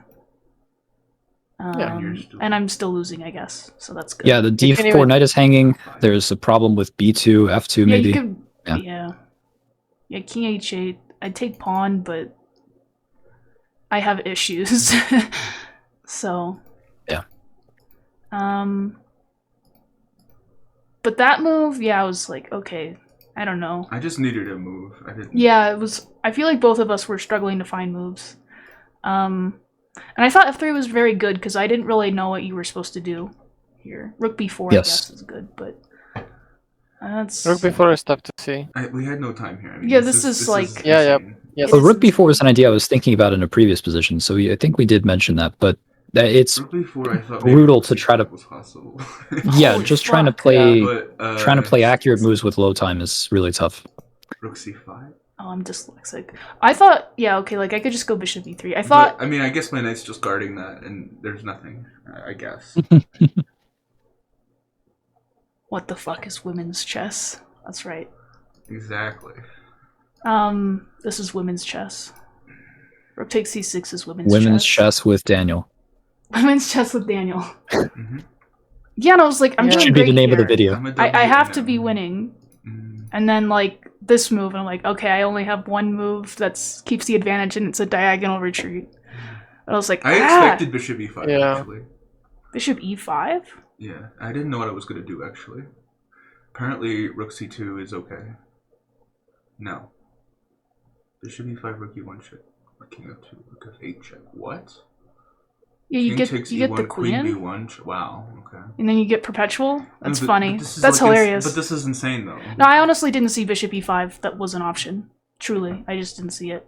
And I'm still losing, I guess, so that's good. Yeah, the d4 knight is hanging. There's a problem with b2, f2 maybe. Yeah, king h8. I'd take pawn, but I have issues. So. Yeah. But that move, I was like, okay, I don't know. I just needed a move. Yeah, it was. I feel like both of us were struggling to find moves. And I thought f3 was very good because I didn't really know what you were supposed to do here. Rook b4, I guess, is good, but that's... Rook b4 is tough to see. We had no time here. I mean, yeah, this is like... Yeah. Well, rook b4 was an idea I was thinking about in a previous position, so I think we did mention that, but it's brutal to try to... Yeah, just trying to play accurate moves with low time is really tough. Rook c5? Oh, I'm dyslexic. I thought, yeah, okay, like I could just go bishop e3. I thought. But, I mean, I guess my knight's just guarding that, and there's nothing. I guess. What the fuck is women's chess? That's right. Exactly. This is women's chess. Rook takes c6 is women's chess with Daniel. Women's chess with Daniel. Mm-hmm. Yeah, and I was like, I'm doing should great be the name here. of the video. I have to be winning. And then like this move, and I'm like, okay, I only have one move that keeps the advantage, and it's a diagonal retreat. And I was like, I expected bishop e5 actually. Bishop e5? Yeah, I didn't know what I was gonna do actually. Apparently, rook c2 is okay. No. Bishop e5, rook e1 check. King f2, rook f8 check. What? Yeah, you King get takes the e1, queen, b1. Wow. Okay. And then you get perpetual. That's No, funny. That's like hilarious. But this is insane, though. No, I honestly didn't see bishop e5. That was an option. Truly, I just didn't see it.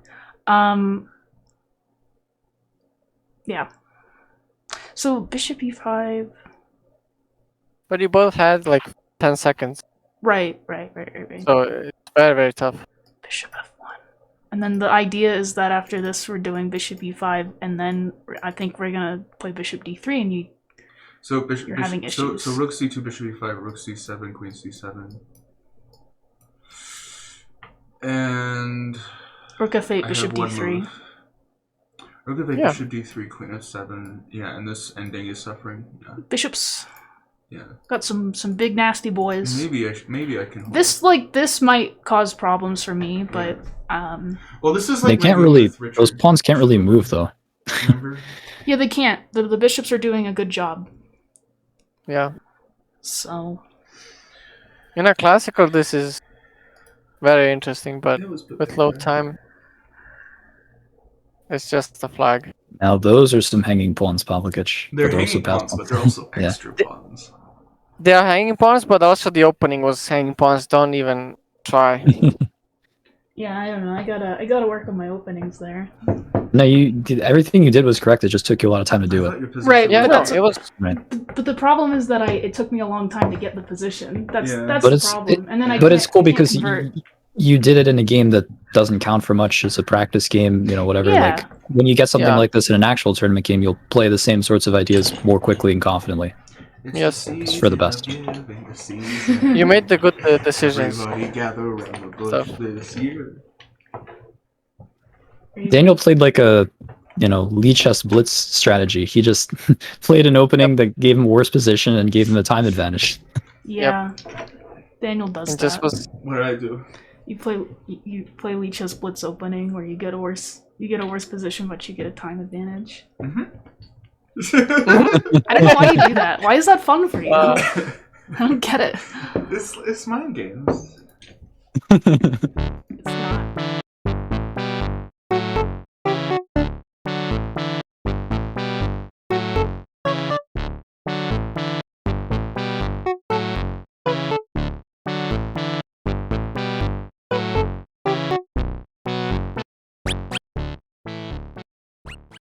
Yeah. So bishop e5. But you both had like 10 seconds. Right. So it's very, very tough. Bishop f1. And then the idea is that after this, we're doing bishop e5, and then I think we're gonna play bishop d3, and you're having issues. So rook c2, bishop e5, rook c7, queen c7, and rook f8, bishop d3. Rook f8, bishop d3, queen f7. Yeah, and this ending is suffering. Yeah. Bishops. Yeah. Got some big nasty boys. Maybe I can. Hold. This might cause problems for me, but well, this is like they can't really. Those pawns can't really move though. Remember? Yeah, they can't. The bishops are doing a good job. Yeah. So. In a classical, this is very interesting, but with load time, it's just a flag. Now those are some hanging pawns, Pavlovich. They're hanging pawns, but they're also extra pawns. They are hanging pawns, but also the opening was hanging pawns. Don't even try. Yeah, I don't know. I gotta work on my openings there. No, you did everything you did was correct. It just took you a lot of time to do it. Right. Yeah, no, it was. Right. But the problem is that it took me a long time to get the position. That's but the problem. And then but it's cool because you did it in a game that doesn't count for much. It's a practice game, whatever. Yeah. Like when you get something like this in an actual tournament game, you'll play the same sorts of ideas more quickly and confidently. Yes, it's for the best. You made the good decisions. Daniel played like a, lead chess blitz strategy. He just played an opening that gave him worse position and gave him the time advantage. Yeah, Daniel does that. What did I do? You play lead chess blitz opening where you get a worse position, but you get a time advantage. Mm-hmm. I don't know why you do that. Why is that fun for you? I don't get it. It's mind games. It's not.